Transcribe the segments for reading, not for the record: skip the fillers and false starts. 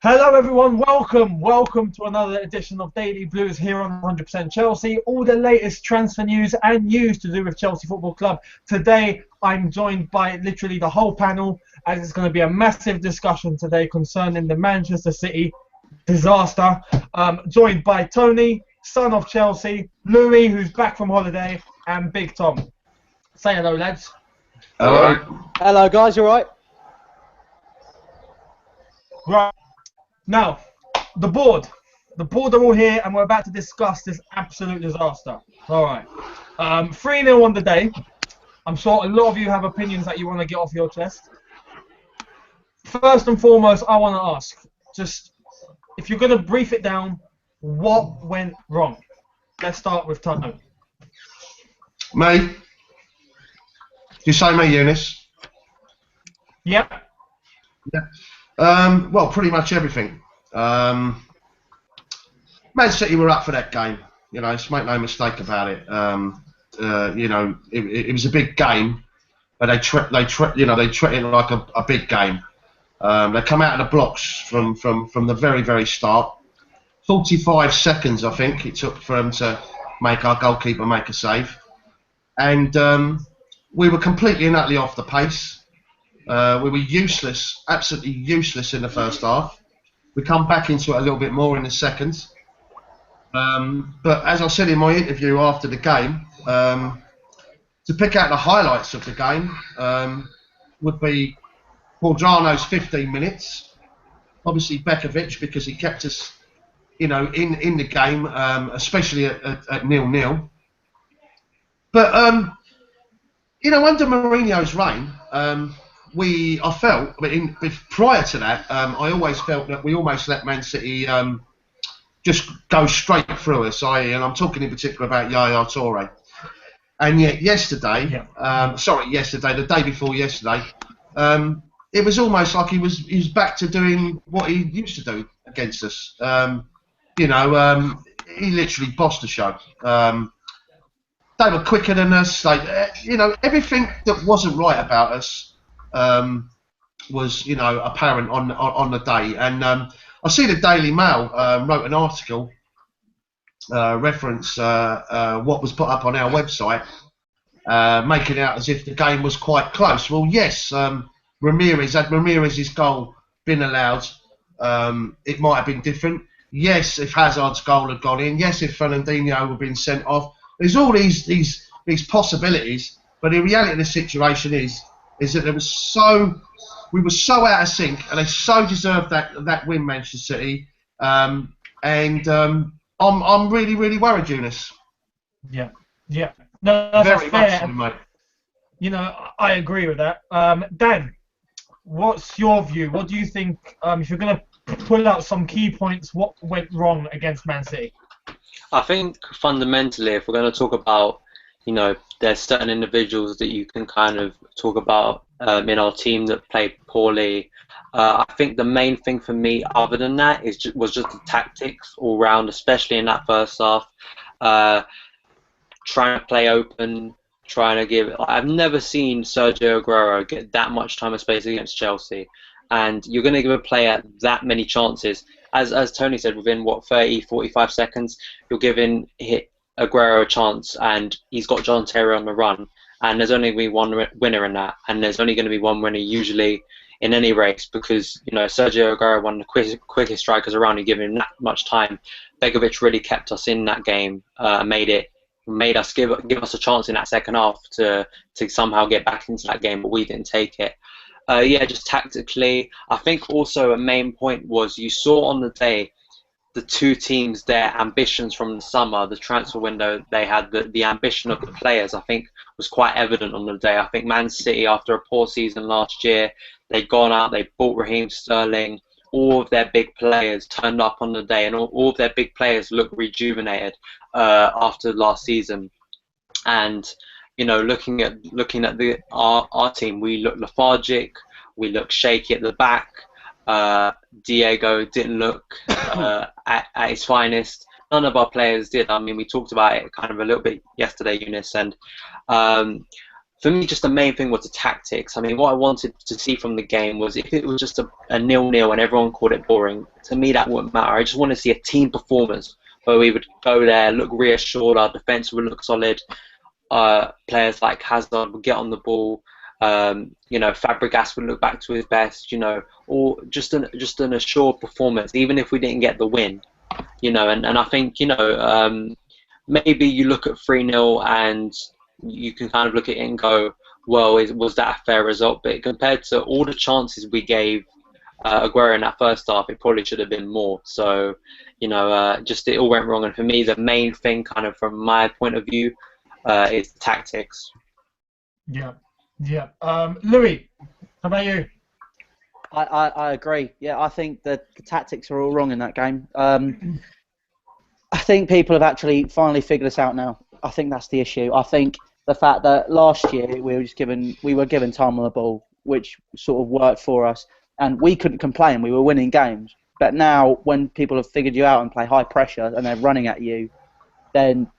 Hello everyone, welcome to another edition of Daily Blues here on 100% Chelsea. All the latest transfer news and news to do with Chelsea Football Club. Today I'm joined by literally the whole panel, as it's going to be a massive discussion today concerning the Manchester City disaster. Joined by Tony, son of Chelsea, Louis, who's back from holiday, and Big Tom. Say hello, lads. Hello. Hello guys, you alright? Right. Now, the board are all here, and we're about to discuss this absolute disaster. Alright. 3-0 on the day. I'm sure a lot of you have opinions that you want to get off your chest. First and foremost, I want to ask, just, if you're going to brief it down, what went wrong? Let's start with Tano. Me? You say me, Eunice? Yep. Yeah. Well, pretty much everything. Man City were up for that game. You know, let's make no mistake about it. You know, it was a big game, but they treat it like a big game. They come out of the blocks from the very start. 45 seconds, I think, it took for them to make our goalkeeper make a save, and we were completely and utterly off the pace. We were useless, absolutely useless in the first half. We come back into it a little bit more in the second. But as I said in my interview after the game, to pick out the highlights of the game would be Quadrano's 15 minutes. Obviously Bekovic, because he kept us, you know, in the game, especially at 0-0. But you know, under Mourinho's reign, prior to that, I always felt that we almost let Man City just go straight through us. And I'm talking in particular about Yaya Toure. And yet yesterday, the day before yesterday, it was almost like he was back to doing what he used to do against us. You know, he literally bossed the show. They were quicker than us. You know, everything that wasn't right about us was, you know, apparent on the day. And I see the Daily Mail wrote an article reference what was put up on our website, making it out as if the game was quite close. Well, yes, Ramirez's goal been allowed, it might have been different. Yes, if Hazard's goal had gone in. Yes, if Fernandinho had been sent off. There's all these possibilities, but the reality of the situation is that we were so out of sync, and they so deserved that win, Manchester City. I'm really worried, Eunice. Yeah. No, that's very fair. much so, mate. You know, I agree with that. Dan, what's your view? What do you think? If you're going to pull out some key points, what went wrong against Man City? I think fundamentally, if we're going to talk about, you know, there's certain individuals that you can kind of talk about in our team that played poorly. I think the main thing for me, other than that, was just the tactics all round, especially in that first half. Trying to play open, trying to give. I've never seen Sergio Aguero get that much time and space against Chelsea, and you're going to give a player that many chances. As Tony said, within, 30-45 seconds, you're giving Aguero a chance, and he's got John Terry on the run, and there's only going to be one winner in that, and there's only going to be one winner usually in any race, because, you know, Sergio Aguero, one of the quickest strikers around, and giving him that much time. Begovic really kept us in that game, made us give us a chance in that second half to somehow get back into that game, but we didn't take it. Yeah, just tactically. I think also a main point was you saw on the day the two teams, their ambitions from the summer, the transfer window, they had the ambition of the players, I think, was quite evident on the day. I think Man City, after a poor season last year, they'd gone out, they bought Raheem Sterling, all of their big players turned up on the day, and all of their big players looked rejuvenated after last season. And you know, looking at our team, we look lethargic, we look shaky at the back. Diego didn't look at his finest. None of our players did. I mean, we talked about it kind of a little bit yesterday, Eunice, and for me, just the main thing was the tactics. I mean, what I wanted to see from the game was if it was just a 0-0 and everyone called it boring, to me that wouldn't matter. I just want to see a team performance where we would go there, look reassured, our defence would look solid, players like Hazard would get on the ball, Fabregas would look back to his best, or just an assured performance, even if we didn't get the win, and I think, maybe you look at 3-0 and you can kind of look at it and go, well, was that a fair result? But compared to all the chances we gave Aguero in that first half, it probably should have been more. So, just it all went wrong. And for me, the main thing, kind of from my point of view, is tactics. Yeah. Louis, how about you? I agree. Yeah, I think that the tactics are all wrong in that game. I think people have actually finally figured us out now. I think that's the issue. I think the fact that last year we were given time on the ball, which sort of worked for us, and we couldn't complain. We were winning games. But now, when people have figured you out and play high pressure and they're running at you, then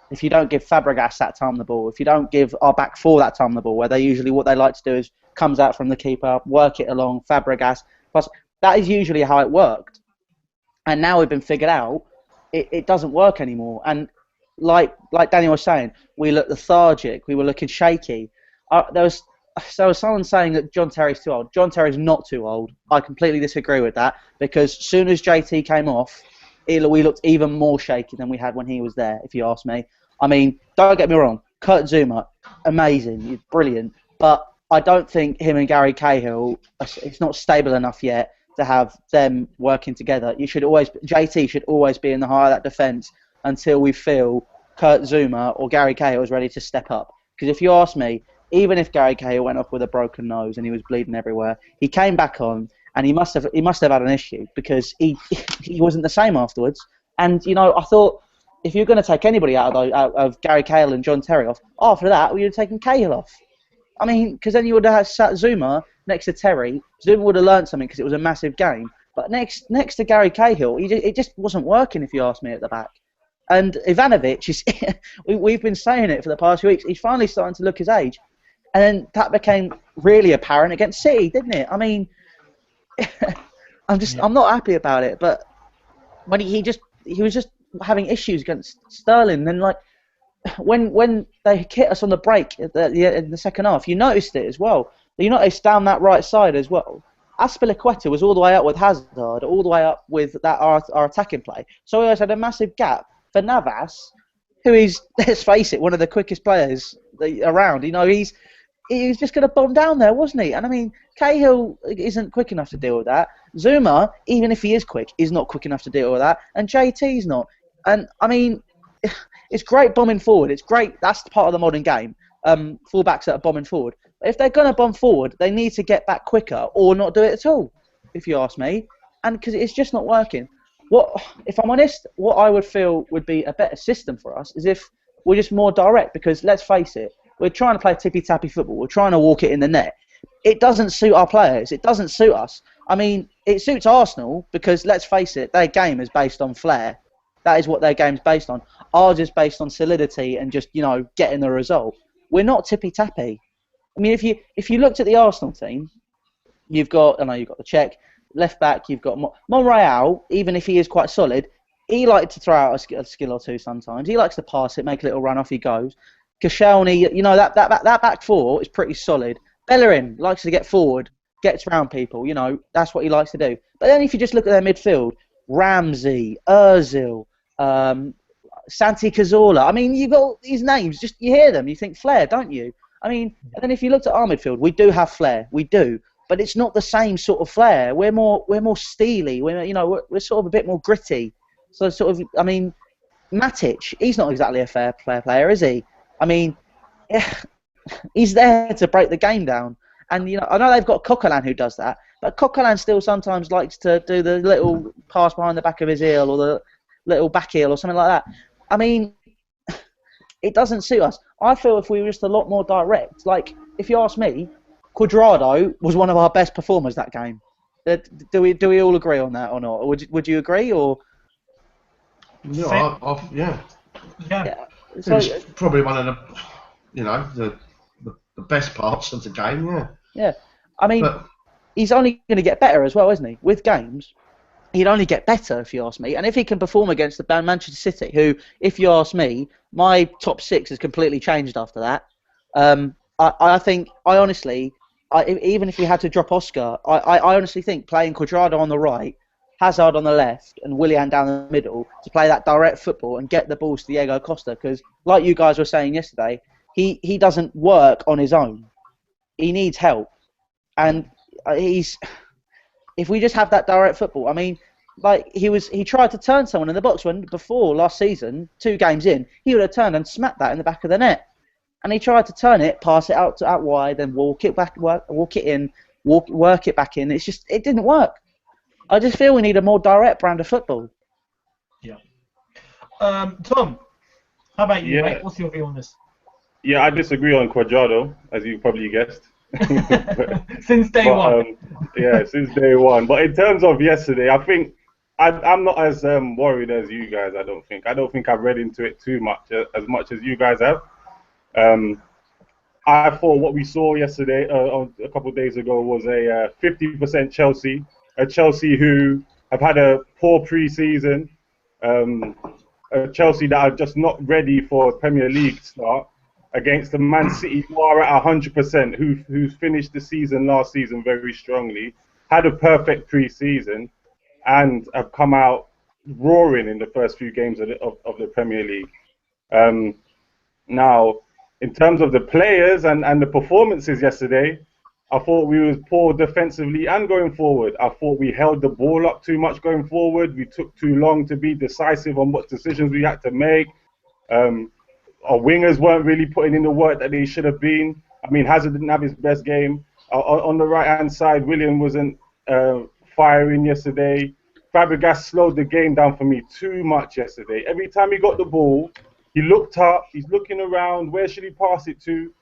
if you don't give Fabregas that time on the ball, if you don't give our back four that time on the ball, where what they like to do is comes out from the keeper, work it along, Fabregas, plus that is usually how it worked. And now we've been figured out, it doesn't work anymore. And like Daniel was saying, we look lethargic, we were looking shaky. There was someone saying that John Terry's too old. John Terry's not too old. I completely disagree with that, because as soon as JT came off, we looked even more shaky than we had when he was there, if you ask me. I mean, don't get me wrong, Kurt Zouma, amazing, he's brilliant, but I don't think him and Gary Cahill, it's not stable enough yet to have them working together. JT should always be in the heart of that defence until we feel Kurt Zouma or Gary Cahill is ready to step up. Because if you ask me, even if Gary Cahill went off with a broken nose and he was bleeding everywhere, he came back on and he must have had an issue, because he wasn't the same afterwards. And I thought, if you're going to take anybody out of Gary Cahill and John Terry off, after that, we would have taken Cahill off. I mean, because then you would have sat Zouma next to Terry. Zouma would have learned something because it was a massive game. But next to Gary Cahill, it just wasn't working, if you ask me, at the back. And Ivanovic, we've been saying it for the past few weeks, he's finally starting to look his age. And then that became really apparent against City, didn't it? I mean, I'm not happy about it. But when he was just having issues against Sterling, then when they hit us on the break in the second half, you noticed it as well. You noticed down that right side as well. Azpilicueta was all the way up with Hazard, all the way up with our attacking play. So we always had a massive gap for Navas, who is, let's face it, one of the quickest players around. He was just going to bomb down there, wasn't he? And I mean, Cahill isn't quick enough to deal with that. Zouma, even if he is quick, is not quick enough to deal with that. And JT's not. And I mean, it's great bombing forward. It's great. That's part of the modern game. Fullbacks that are bombing forward. But if they're going to bomb forward, they need to get back quicker or not do it at all, if you ask me. And because it's just not working. If I'm honest, what I would feel would be a better system for us is if we're just more direct. Because let's face it, we're trying to play tippy-tappy football. We're trying to walk it in the net. It doesn't suit our players. It doesn't suit us. I mean, it suits Arsenal because, let's face it, their game is based on flair. That is what their game's based on. Ours is based on solidity and just, getting the result. We're not tippy-tappy. I mean, if you looked at the Arsenal team, you've got the Czech, left back, you've got Monreal, even if he is quite solid, he likes to throw out a skill or two sometimes. He likes to pass it, make a little run, off he goes. Koscielny, that back four is pretty solid. Bellerin likes to get forward, gets around people, that's what he likes to do. But then if you just look at their midfield, Ramsey, Ozil, Santi Cazorla, I mean, you've got these names, just you hear them, you think flair, don't you? I mean, and then if you looked at our midfield, we do have flair, we do, but it's not the same sort of flair. We're more steely, we're sort of a bit more gritty. So sort of, I mean, Matic, he's not exactly a fair player, is he? I mean, he's there to break the game down. And, I know they've got Coquelin who does that, but Coquelin still sometimes likes to do the little pass behind the back of his heel or the little back heel or something like that. I mean, it doesn't suit us. I feel if we were just a lot more direct, like, if you ask me, Cuadrado was one of our best performers that game. Do we all agree on that or not? Or would you agree? Or Yeah. Yeah. So, it's probably one of the the best parts of the game. Yeah. Yeah, I mean, But he's only going to get better as well, isn't he? With games, he'd only get better if you ask me. And if he can perform against the Manchester City, who, if you ask me, my top six has completely changed after that. I honestly, even if we had to drop Oscar, I honestly think playing Cuadrado on the right, Hazard on the left, and Willian down the middle to play that direct football and get the balls to Diego Costa, because like you guys were saying yesterday, he doesn't work on his own. He needs help, and if we just have that direct football, I mean, like he tried to turn someone in the box when before last season, 2 games in, he would have turned and smacked that in the back of the net. And he tried to turn it, pass it out wide, then walk it back, walk it in, work it back in. It didn't work. I just feel we need a more direct brand of football. Yeah. Tom, how about you, Yeah. mate? What's your view on this? Yeah, I disagree on Cuadrado, as you probably guessed. Since day one. Yeah, since day one. But in terms of yesterday, I think I'm not as worried as you guys. I don't think I've read into it too much, as much as you guys have. I thought what we saw yesterday, a couple of days ago, was a 50% Chelsea, a Chelsea who have had a poor pre-season, a Chelsea that are just not ready for a Premier League start, against the Man City who are at 100%, who finished the season last season very strongly, had a perfect pre-season, and have come out roaring in the first few games of the Premier League. Now, in terms of the players and the performances yesterday, I thought we was poor defensively and going forward. I thought we held the ball up too much going forward. We took too long to be decisive on what decisions we had to make. Our wingers weren't really putting in the work that they should have been. I mean, Hazard didn't have his best game. On the right-hand side, Willian wasn't firing yesterday. Fabregas slowed the game down for me too much yesterday. Every time he got the ball, he looked up, he's looking around, where should he pass it to?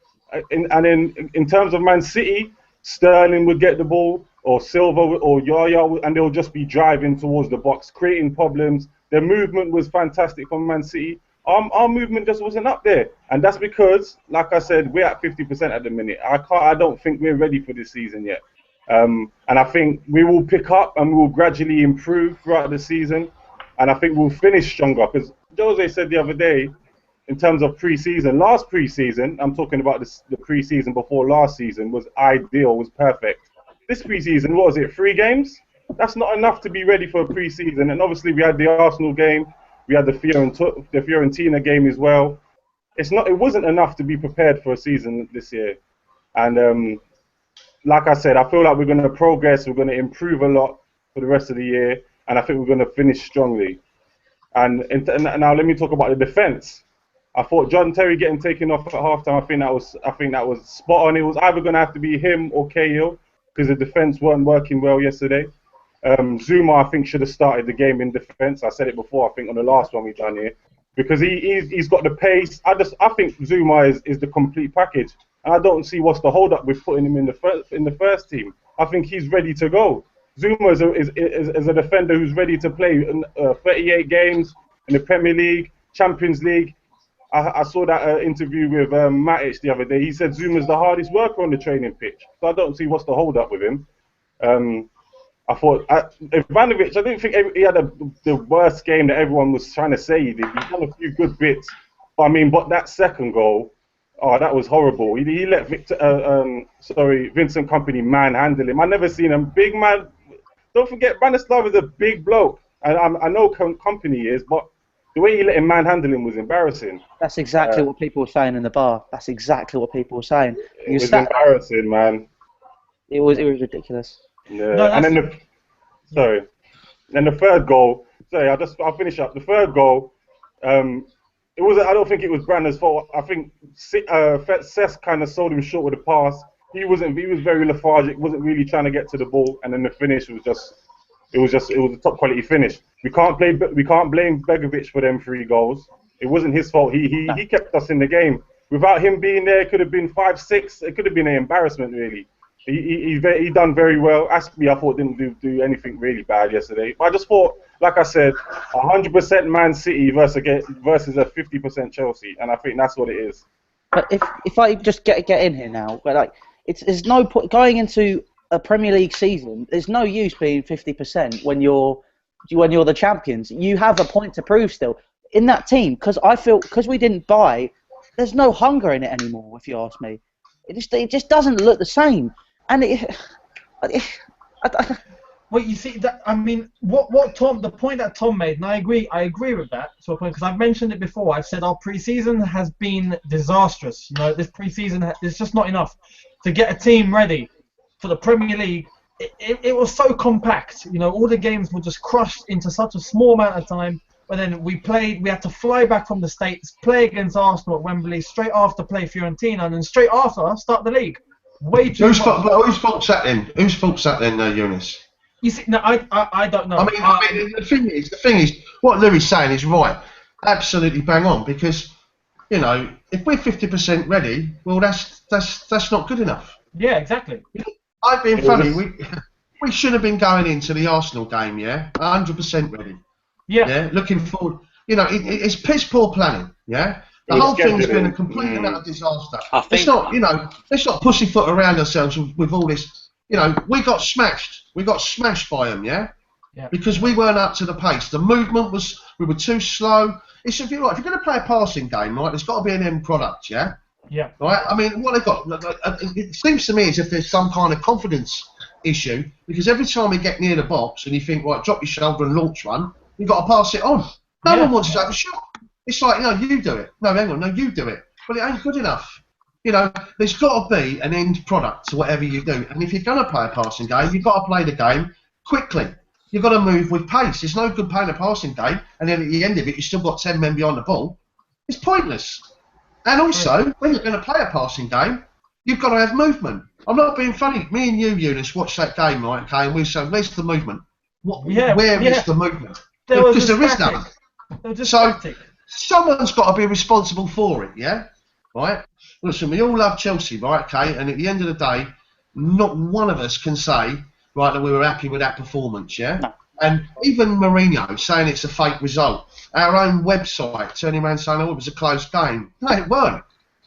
And then in terms of Man City, Sterling would get the ball, or Silva or Yaya, and they'll just be driving towards the box, creating problems. Their movement was fantastic from Man City. Our movement just wasn't up there, and that's because, like I said, we're at 50% at the minute. I don't think we're ready for this season yet, and I think we will pick up and we will gradually improve throughout the season, and I think we'll finish stronger. Because Jose said the other day, in terms of pre-season, last pre-season, I'm talking about the pre-season before last season, was ideal, was perfect. This pre-season, what was it, 3 games? That's not enough to be ready for a pre-season, and obviously we had the Arsenal game. We had the Fiorentina game as well. It wasn't enough to be prepared for a season this year. And like I said, I feel like we're going to progress. We're going to improve a lot for the rest of the year, and I think we're going to finish strongly. And now let me talk about the defense. I thought John Terry getting taken off at halftime. I think that was spot on. It was either going to have to be him or Cahill because the defense weren't working well yesterday. Zuma, I think, should have started the game in defence. I said it before, I think, on the last one we done here, because he's got the pace. I think Zuma is the complete package, and I don't see what's the hold up with putting him in the first team. I think he's ready to go. Zuma is a defender who's ready to play 38 games in the Premier League, Champions League. I saw that interview with Matic the other day. He said Zuma's the hardest worker on the training pitch, so I don't see what's the hold up with him. I thought Ivanovic, I didn't think he had the worst game that everyone was trying to say he did. He's done a few good bits, but that second goal, that was horrible. He let Vincent Kompany manhandle him. I never seen him big man. Don't forget, Branislav is a big bloke, and I know Kompany is, but the way he let him manhandle him was embarrassing. That's exactly what people were saying in the bar. That's exactly what people were saying. It was embarrassing, man. It was ridiculous. Yeah, no, and then the third goal. Sorry, I'll finish up. The third goal, it was. I don't think it was Brandon's fault. I think Cesc kind of sold him short with the pass. He was very lethargic. Wasn't really trying to get to the ball, and then the finish was just. It was a top quality finish. We can't blame Begovic for them 3 goals. It wasn't his fault. He kept us in the game. Without him being there, it could have been 5-6. It could have been an embarrassment, really. He done very well. Aspie, I thought, didn't do anything really bad yesterday. But I just thought, like I said, 100% Man City versus a 50% Chelsea, and I think that's what it is. But if I just get in here now, but like there's no point going into a Premier League season. There's no use being 50% when you're the champions. You have a point to prove still in that team because we didn't buy. There's no hunger in it anymore. If you ask me, it just doesn't look the same. And Well, you see that I mean, the point that Tom made, and I agree with that to a point because I've mentioned it before. I've said our pre-season has been disastrous. You know, this pre-season is just not enough to get a team ready for the Premier League. It was so compact. You know, all the games were just crushed into such a small amount of time. But then we had to fly back from the States, play against Arsenal at Wembley, straight after play Fiorentina, and then straight after start the league. Way too much. Whose fault's that then? Whose fault's that then, Eunice? You see, no, I don't know. I mean, the thing is, what Louis saying is right, absolutely bang on. Because, you know, if we're 50% ready, well, that's not good enough. Yeah, exactly. I've been funny. We should have been going into the Arsenal game, 100% ready. Yeah. Looking forward. You know, it's piss poor planning. Yeah. The whole thing's been a complete and utter disaster. It's not, you know, let's not pussyfoot around ourselves with all this. You know, we got smashed. We got smashed by them, yeah? Because we weren't up to the pace. The movement we were too slow. If you're going to play a passing game, right, there's got to be an end product, yeah? Yeah. Right? I mean, what they got, it seems to me as if there's some kind of confidence issue, because every time we get near the box and you think, right, drop your shoulder and launch one, you've got to pass it on. No one wants to have a shot. It's like, no, you do it. No, hang on, no, you do it. But it ain't good enough. You know, there's got to be an end product to whatever you do. And if you're going to play a passing game, you've got to play the game quickly. You've got to move with pace. It's no good playing a passing game, and then at the end of it, you've still got 10 men behind the ball. It's pointless. And also, when you're going to play a passing game, you've got to have movement. I'm not being funny. Me and you, Eunice, watched that game, right? Okay, and we said, where's the movement? Where is the movement? Because there is none. So someone's got to be responsible for it, yeah? Right? Listen, we all love Chelsea, right? Okay, and at the end of the day, not one of us can say, right, that we were happy with that performance, yeah? No. And even Mourinho saying it's a fake result. Our own website turning around saying, oh, it was a close game. No, it weren't.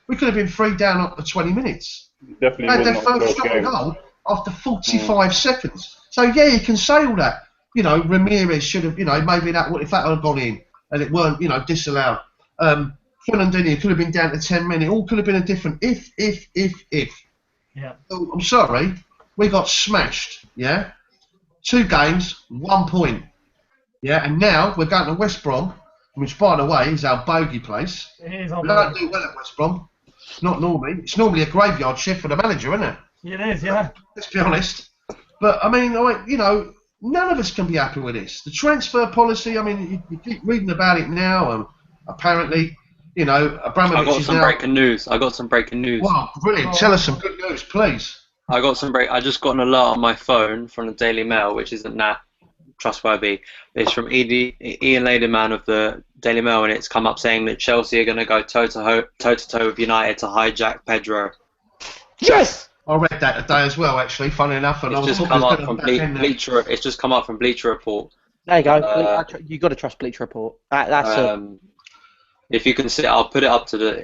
We could have been 3 down after 20 minutes. Definitely. They had their first shot on goal after 45 seconds. So, yeah, you can say all that. You know, Ramirez should have, you know, maybe if that had gone in and it weren't, you know, disallowed. Fernandinho could have been down to 10 men. It all could have been a different if. Yeah. So, I'm sorry. We got smashed, yeah? 2 games, 1 point. Yeah, and now we're going to West Brom, which, by the way, is our bogey place. It is. We don't do well at West Brom. Not normally. It's normally a graveyard shift for the manager, isn't it? It is, yeah. Let's be honest. But, I mean, you know, none of us can be happy with this. The transfer policy, I mean, you keep reading about it now. Apparently, you know, Abramovich I got some breaking news. Wow, brilliant. Tell us some good news, please. I just got an alert on my phone from the Daily Mail, which isn't that trustworthy. It's from Ian Laderman of the Daily Mail, and it's come up saying that Chelsea are going to go toe-to-toe with United to hijack Pedro. Yes! I read that today as well, actually, funny enough. And it's just come up from Bleacher Report. There you go. You got to trust Bleacher Report. If you can see, I'll put it up to the.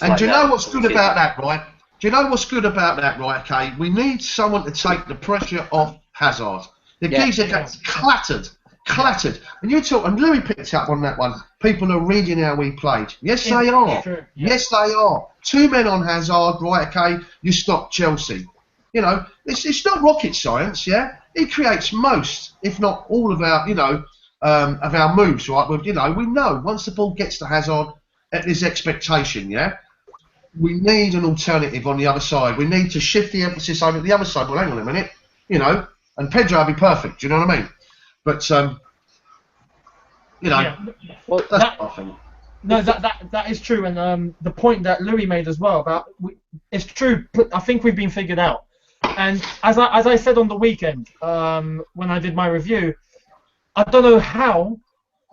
And like do you know what's good about that, right? Do you know what's good about that, right? Okay, we need someone to take the pressure off Hazard. The geezer gets clattered. And you talk, and Louis picked up on that one. People are reading how we played. Yes, they are. Sure. Yeah. Yes, they are. 2 men on Hazard, right? Okay, you stop Chelsea. You know, it's not rocket science, yeah. He creates most, if not all, of our, you know, of our moves, right? But, you know, we know once the ball gets to Hazard, there's expectation, yeah. We need an alternative on the other side. We need to shift the emphasis over to the other side. Well, hang on a minute, you know, and Pedro will be perfect. Do you know what I mean? But you know, well, that's what I think. No, that is true, and the point that Louis made as well about it's true. I think we've been figured out, and as I said on the weekend when I did my review, I don't know how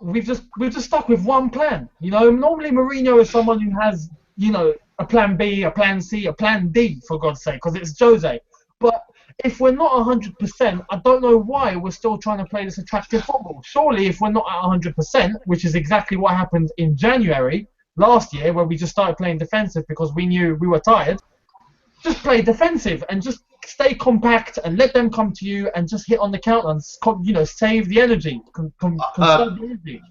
we've just stuck with one plan. You know, normally Mourinho is someone who has, you know, a plan B, a plan C, a plan D, for God's sake, because it's Jose. But if we're not 100%, I don't know why we're still trying to play this attractive football. Surely, if we're not at 100%, which is exactly what happened in January, last year where we just started playing defensive because we knew we were tired. Just play defensive and just stay compact and let them come to you and just hit on the counter and save the energy, conserve the energy.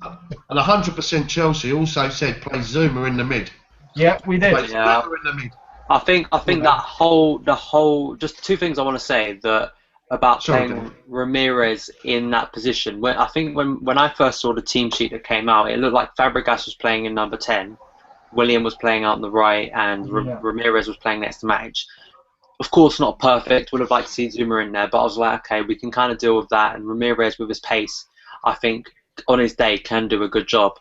And 100% Chelsea also said play Zuma in the mid. Yeah, we did. Play Zuma in the mid. I think the whole just two things I want to say about playing Ramirez in that position. When I first saw the team sheet that came out, it looked like Fabregas was playing in number 10, William was playing out on the right, and Ramirez was playing next to Matic. Of course, not perfect. Would have liked to see Zuma in there, but I was like, okay, we can kind of deal with that. And Ramirez, with his pace, I think on his day can do a good job.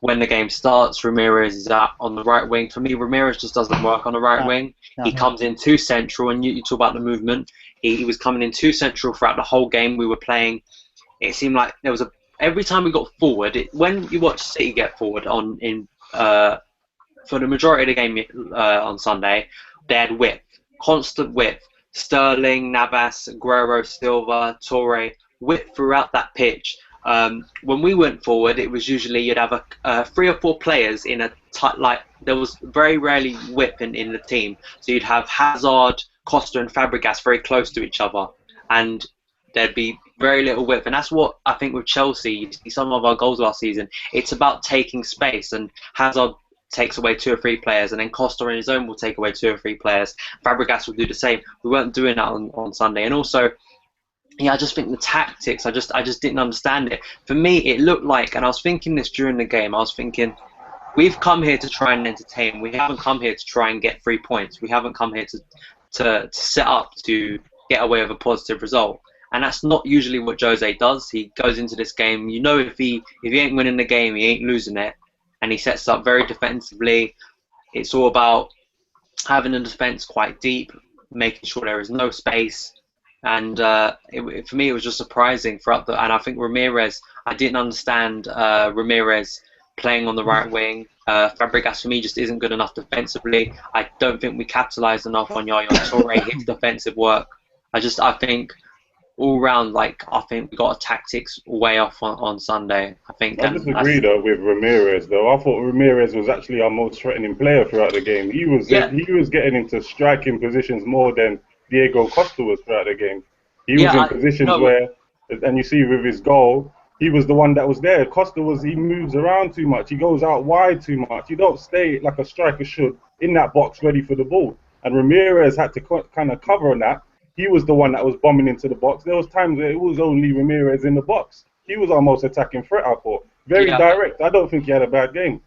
When the game starts, Ramirez is out on the right wing. For me, Ramirez just doesn't work on the right wing. He comes in too central, and you talk about the movement. He was coming in too central throughout the whole game. We were playing. It seemed like there was every time we got forward. When you watch City get forward for the majority of the game on Sunday, they had width, constant width. Sterling, Navas, Guerrero, Silva, Torre, width throughout that pitch. When we went forward, it was usually you'd have 3 or 4 players in a tight, there was very rarely width in the team. So you'd have Hazard, Costa and Fabregas very close to each other, and there'd be very little width. And that's what I think with Chelsea, you see some of our goals last season, it's about taking space, and Hazard takes away 2 or 3 players, and then Costa on his own will take away 2 or 3 players. Fabregas will do the same. We weren't doing that on Sunday. And also, yeah, I just think the tactics, I just didn't understand it. For me, it looked like, and I was thinking this during the game, I was thinking, we've come here to try and entertain. We haven't come here to try and get 3 points. We haven't come here to set up to get away with a positive result. And that's not usually what Jose does. He goes into this game, if he ain't winning the game, he ain't losing it. And he sets up very defensively. It's all about having the defence quite deep, making sure there is no space. And for me, it was just surprising and I think Ramirez, I didn't understand Ramirez playing on the right wing. Fabregas for me just isn't good enough defensively. I don't think we capitalised enough on Yaya Toure, his defensive work. I think all round, I think we got our tactics way off on Sunday. I disagree though with Ramirez though. I thought Ramirez was actually our most threatening player throughout the game. He was getting into striking positions more than Diego Costa was throughout the game. He was in positions where, and you see with his goal, he was the one that was there. Costa he moves around too much. He goes out wide too much. You don't stay like a striker should in that box ready for the ball. And Ramirez had to kind of cover on that. He was the one that was bombing into the box. There was times where it was only Ramirez in the box. He was our most attacking threat, I thought. Very direct. I don't think he had a bad game.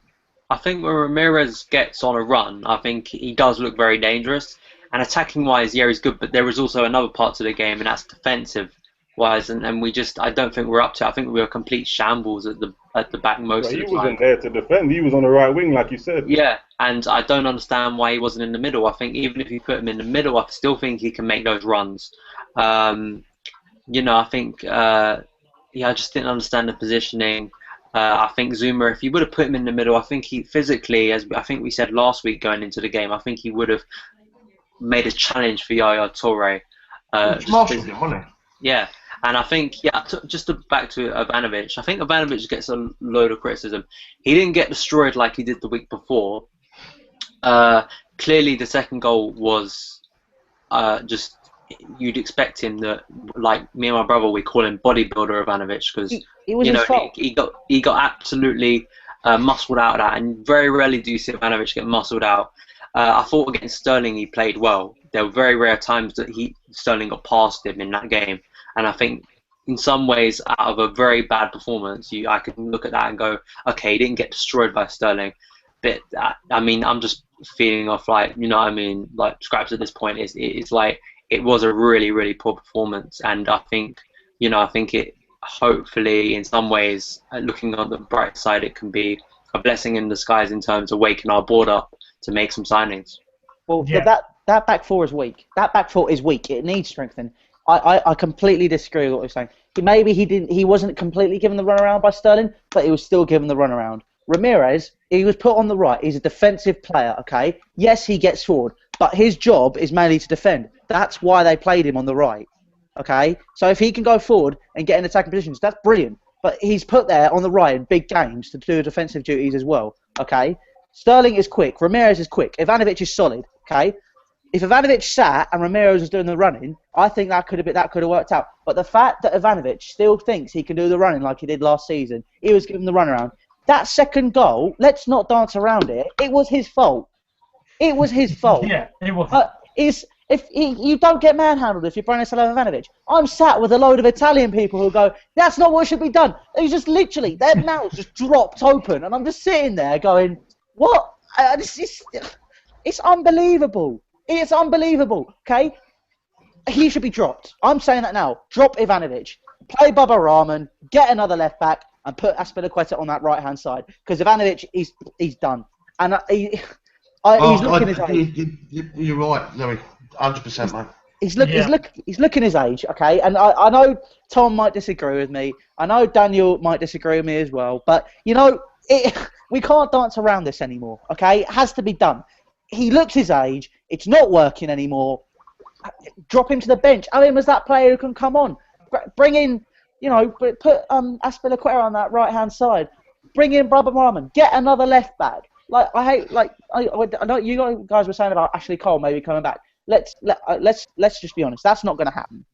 I think when Ramirez gets on a run, I think he does look very dangerous. And attacking-wise, he's good, but there is also another part to the game, and that's defensive-wise. And I don't think we're up to it. I think we were complete shambles at the back most of the time. He wasn't there to defend. He was on the right wing, like you said. Yeah, and I don't understand why he wasn't in the middle. I think even if you put him in the middle, I still think he can make those runs. I think, I just didn't understand the positioning. I think Zuma, if you would have put him in the middle, I think he physically, as I think we said last week going into the game, I think he would have made a challenge for Yaya Toure. Yeah, and I think, back to Ivanovic, I think Ivanovic gets a load of criticism. He didn't get destroyed like he did the week before. Clearly, the second goal was you'd expect him that, like me and my brother, we call him bodybuilder Ivanovic because he got absolutely muscled out of that, and very rarely do you see Ivanovic get muscled out. I thought against Sterling he played well. There were very rare times that Sterling got past him in that game, and I think in some ways out of a very bad performance, I could look at that and go, okay, he didn't get destroyed by Sterling. But I'm just feeling off like scraps at this point. It's like it was a really, really poor performance, and I think it hopefully in some ways, looking on the bright side, it can be a blessing in disguise in terms of waking our board up to make some signings. Well, that back four is weak. That back four is weak. It needs strengthening. I completely disagree with what you're saying. Maybe he wasn't completely given the runaround by Sterling, but he was still given the runaround. Ramirez, he was put on the right. He's a defensive player, okay? Yes, he gets forward, but his job is mainly to defend. That's why they played him on the right, okay? So if he can go forward and get in attacking positions, that's brilliant. But he's put there on the right in big games to do defensive duties as well, okay? Sterling is quick. Ramirez is quick. Ivanovic is solid. Okay. If Ivanovic sat and Ramirez was doing the running, I think that could have worked out. But the fact that Ivanovic still thinks he can do the running like he did last season, he was given the runaround. That second goal, let's not dance around it. It was his fault. It was his fault. Yeah, it was. You don't get manhandled if you're Branislav Ivanovic. I'm sat with a load of Italian people who go, that's not what should be done. It's just literally, their mouths just dropped open, and I'm just sitting there going, what? It's unbelievable. It's unbelievable, okay? He should be dropped. I'm saying that now. Drop Ivanovic. Play Bubba Rahman, get another left back, and put Azpilicueta on that right-hand side. Because Ivanovic, he's done. And he's looking his age. You're right, Louis. 100%, mate. He's looking his age, okay? And I know Tom might disagree with me. I know Daniel might disagree with me as well. But, we can't dance around this anymore, okay? It has to be done. He looks his age. It's not working anymore. Drop him to the bench. Alim was that player who can come on. Bring in, put Azpilicueta on that right-hand side. Bring in Bubba Rahman. Get another left back. I know you guys were saying about Ashley Cole maybe coming back. Let's just be honest. That's not going to happen.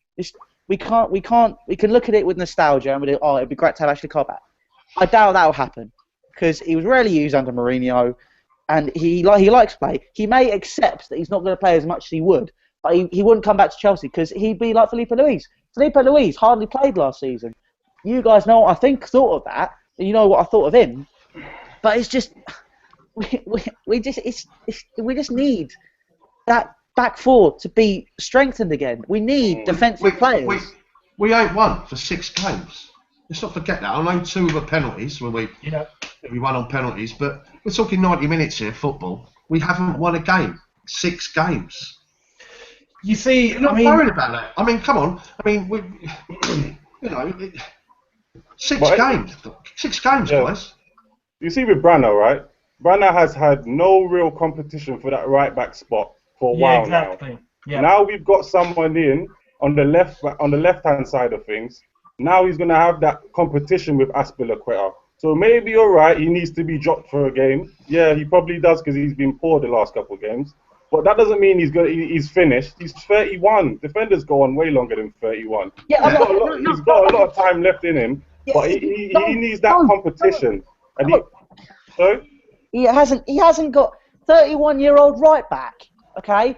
We can look at it with nostalgia and we do. Oh, it'd be great to have Ashley Cole back. I doubt that'll happen because he was rarely used under Mourinho. And he likes play. He may accept that he's not going to play as much as he would, but he wouldn't come back to Chelsea because he'd be like Felipe Luis. Felipe Luis hardly played last season. You guys know what I thought of that. You know what I thought of him. But it's just we just need that back four to be strengthened again. We need defensive players. We ain't won for 6 games. Let's not forget that. I know 2 were penalties when we won on penalties, but we're talking 90 minutes here, football. We haven't won a game. 6 games. You see, you're not worried about that. I mean, come on. I mean, 6 games. 6 games, guys. You see with Branner, right? Branner has had no real competition for that right back spot for a while now. Yeah. Now we've got someone in on the left-hand side of things. Now he's going to have that competition with Azpilicueta. So maybe you're right, he needs to be dropped for a game. Yeah, he probably does because he's been poor the last couple of games. But that doesn't mean he's finished. He's 31. Defenders go on way longer than 31. Yeah, he's got a lot of time left in him, but he needs that competition. And he hasn't got 31-year-old right back. Okay,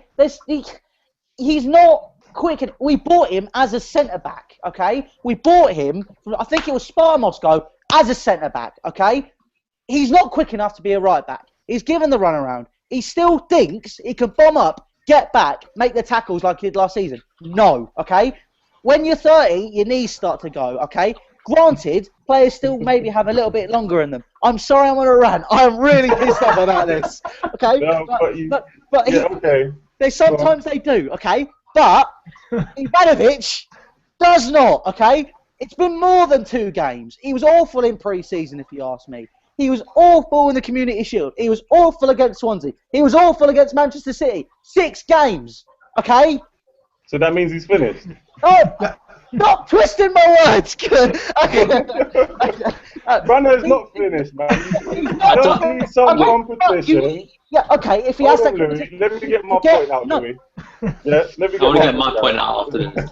he's not quick. We bought him as a centre back. Okay, we bought him from, I think it was Sparta Moscow, as a centre back. Okay, he's not quick enough to be a right back. He's given the runaround. He still thinks he can bomb up, get back, make the tackles like he did last season. No, okay? When you're 30, your knees start to go, okay? Granted, players still maybe have a little bit longer in them. I'm sorry I'm on a rant. I'm really pissed off about this, okay? No, sometimes they do, okay? But Ivanovic does not, okay? It's been more than 2 games. He was awful in pre-season, if you ask me. He was awful in the Community Shield. He was awful against Swansea. He was awful against Manchester City. 6 games, okay? So that means he's finished? Oh, stop twisting my words. Branner's not finished, man. I don't need some competition. Yeah, okay, if he has that competition. Let me get my point out, Louis. Yeah, let me get my point out after this.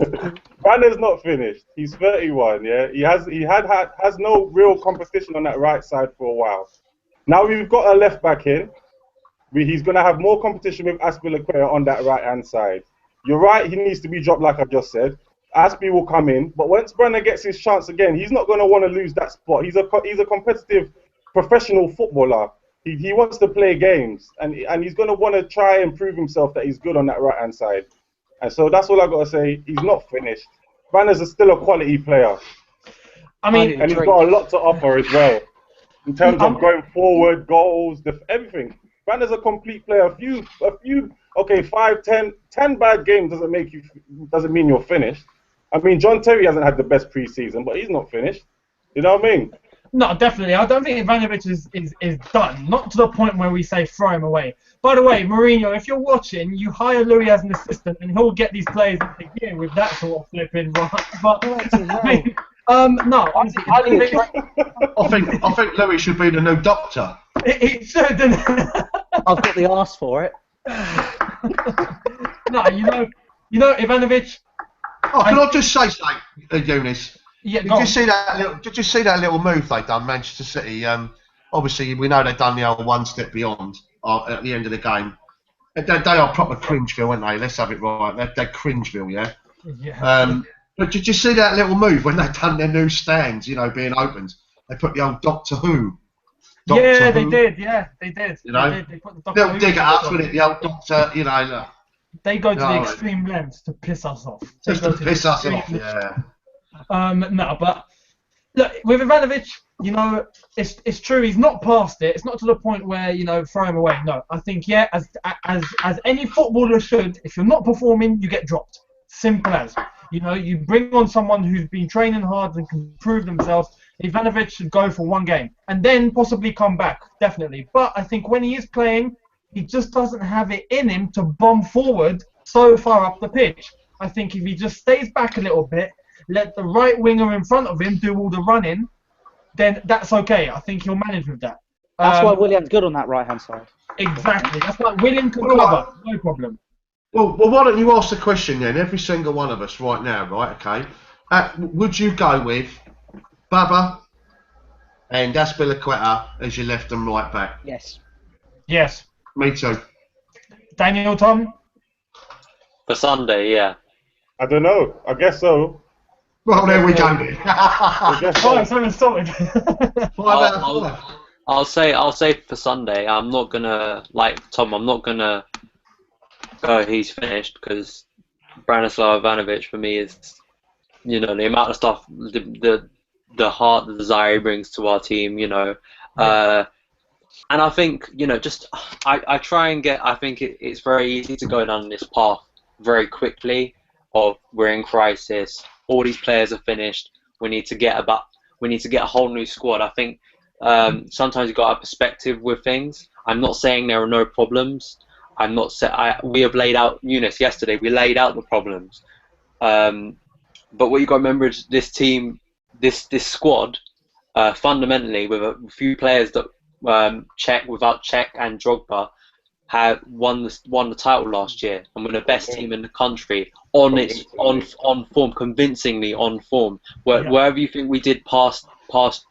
Branner's not finished. He's 31, yeah? He has no real competition on that right side for a while. Now we've got a left back in. He's going to have more competition with Azpilicueta on that right-hand side. You're right, he needs to be dropped like I just said. Aspi will come in, but once Branner gets his chance again, he's not going to want to lose that spot. He's a competitive professional footballer. He wants to play games, and he's going to want to try and prove himself that he's good on that right-hand side. And so that's all I've got to say. He's not finished. Branner's still a quality player. And he's got a lot to offer as well. In terms of going forward, goals, everything. Branner's a complete player. A few, 5, 10 bad games doesn't mean you're finished. I mean, John Terry hasn't had the best pre-season, but he's not finished. You know what I mean? No, definitely. I don't think Ivanovic is done. Not to the point where we say throw him away. By the way, Mourinho, if you're watching, you hire Louis as an assistant, and he'll get these players into gear with that sort of flipping right. But no, honestly, I think Louis should be the new doctor. It should, didn't it? I've got the arse for it. No, Ivanovic. Oh, can I just say something, Eunice? Yeah, Did you see that little move they done, Manchester City? Obviously, we know they've done the old one step beyond at the end of the game. They are proper Cringeville, aren't they? Let's have it right. They're Cringeville, yeah? Yeah. But did you see that little move when they done their new stands, being opened? They put the old Doctor Who. They did. Yeah, they did. You know? They put the Doctor Who dig it up with it, the old Doctor, look. They go to the extreme lengths to piss us off. Just to piss us off, yeah. No, but look, with Ivanovic, it's true. He's not past it. It's not to the point where throw him away. No, I think as any footballer should. If you're not performing, you get dropped. Simple as. You bring on someone who's been training hard and can prove themselves. Ivanovic should go for one game and then possibly come back, definitely. But I think when he is playing, he just doesn't have it in him to bomb forward so far up the pitch. I think if he just stays back a little bit, let the right winger in front of him do all the running, then that's okay. I think he'll manage with that. That's why William's good on that right-hand side. Exactly. That's why William can cover. No problem. Well, why don't you ask the question then, every single one of us right now, right, okay? Would you go with Baba and Azpilicueta as your left and right back? Yes. Yes. Me too. Daniel, Tom? For Sunday, yeah. I don't know. I guess so. Well, there we go. I guess so. Oh, so sorted. 5 out of 5. I'll say for Sunday. I'm not gonna like Tom. I'm not gonna go. He's finished because Branislav Ivanovic for me is, the amount of stuff, the heart, the desire he brings to our team. And I think I try and get. I think it's very easy to go down this path very quickly. Of we're in crisis. All these players are finished. We need to get a whole new squad. I think sometimes you've got a perspective with things. I'm not saying there are no problems. We have laid out Eunice yesterday. We laid out the problems. But what you got to remember is this team, this squad, fundamentally with a few players that without Czech and Drogba, have won the title last year, and we're the best team in the country on form, convincingly on form. Wherever you think we did past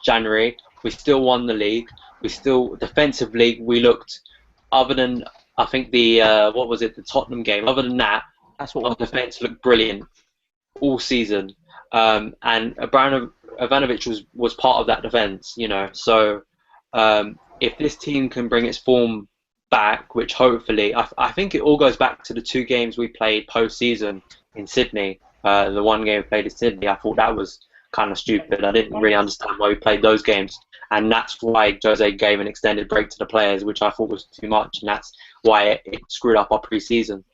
January, we still won the league. We still defensively we looked, other than I think the the Tottenham game. Other than that, That's what our defence looked brilliant all season. And Ivanovic was part of that defence, So if this team can bring its form back, which hopefully, I think it all goes back to the 2 games we played post-season in Sydney. The one game we played in Sydney, I thought that was kind of stupid. I didn't really understand why we played those games, and that's why Jose gave an extended break to the players, which I thought was too much, and that's why it screwed up our pre-season.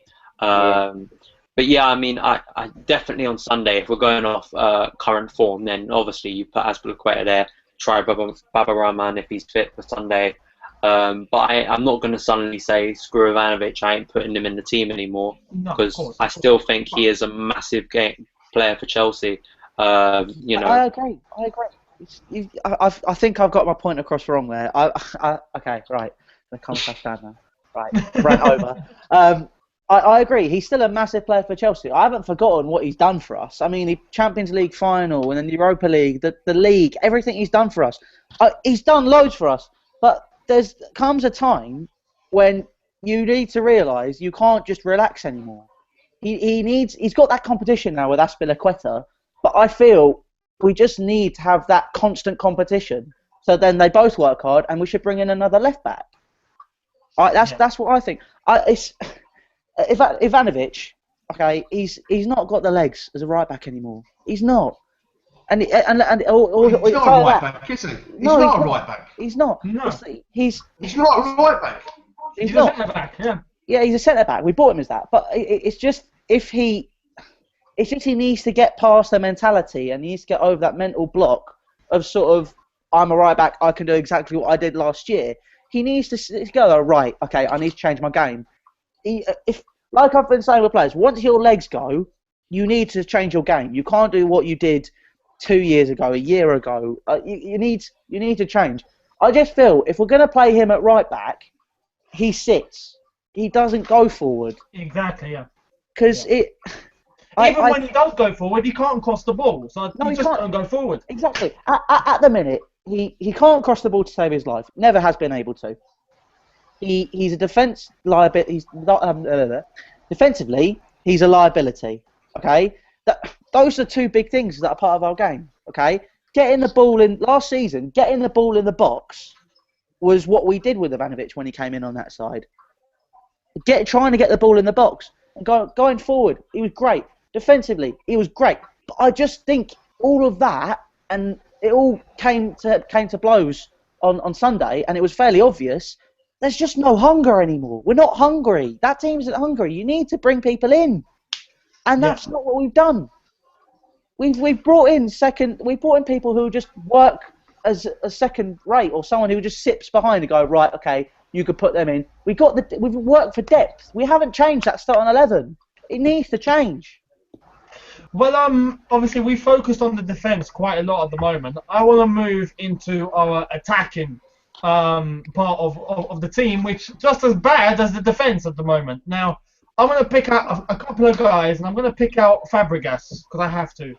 But yeah, I mean, I definitely on Sunday, if we're going off current form, then obviously you put Azpilicueta there, try Baba Rahman if he's fit for Sunday. But I'm not going to suddenly say, screw Ivanovic, I ain't putting him in the team anymore, because I still think he is a massive player for Chelsea. I agree. I think I've got my point across wrong there. Okay, right. The contact down now. Right, rant over. I agree. He's still a massive player for Chelsea. I haven't forgotten what he's done for us. I mean, the Champions League final and then the Europa League, the league, everything he's done for us. He's done loads for us. But comes a time when you need to realise you can't just relax anymore. He's got that competition now with Azpilicueta, but I feel we just need to have that constant competition. So then they both work hard, and we should bring in another left back. That's what I think. Ivanovic, okay, he's not got the legs as a right back anymore. He's not. He's not a right back, is he? He's not a right back. He's not. No. He's not a right back. He's not. A centre back, yeah. Yeah, he's a centre back. We bought him as that, but it's just he needs to get past the mentality and he needs to get over that mental block of sort of, I'm a right back, I can do exactly what I did last year. He needs to go, right, okay, I need to change my game. Like I've been saying with players, once your legs go, you need to change your game. You can't do what you did 2 years ago, a year ago. You need to change. I just feel if we're going to play him at right back, he sits. He doesn't go forward. Exactly, yeah. Because Even when he does go forward, he can't cross the ball. So he just don't go forward. Exactly. At the minute, he can't cross the ball to save his life. Never has been able to. He's a defence liability. He's not defensively. He's a liability. Okay. Those are two big things that are part of our game. Okay. Getting the ball in last season. Getting the ball in the box was what we did with Ivanovic when he came in on that side. Trying to get the ball in the box and going forward, he was great. Defensively, he was great. But I just think all of that, and it all came to blows on Sunday, and it was fairly obvious. There's just no hunger anymore. We're not hungry. That team isn't hungry. You need to bring people in, and that's not what we've done. We've brought in people who just work as a second rate, or someone who just sits behind and go, right, okay, you could put them in. We've worked for depth. We haven't changed that starting 11. It needs to change. Well, obviously we focused on the defence quite a lot at the moment. I want to move into our attacking part of the team, which is just as bad as the defence at the moment. Now, I'm going to pick out a couple of guys, and I'm going to pick out Fabregas because I have to.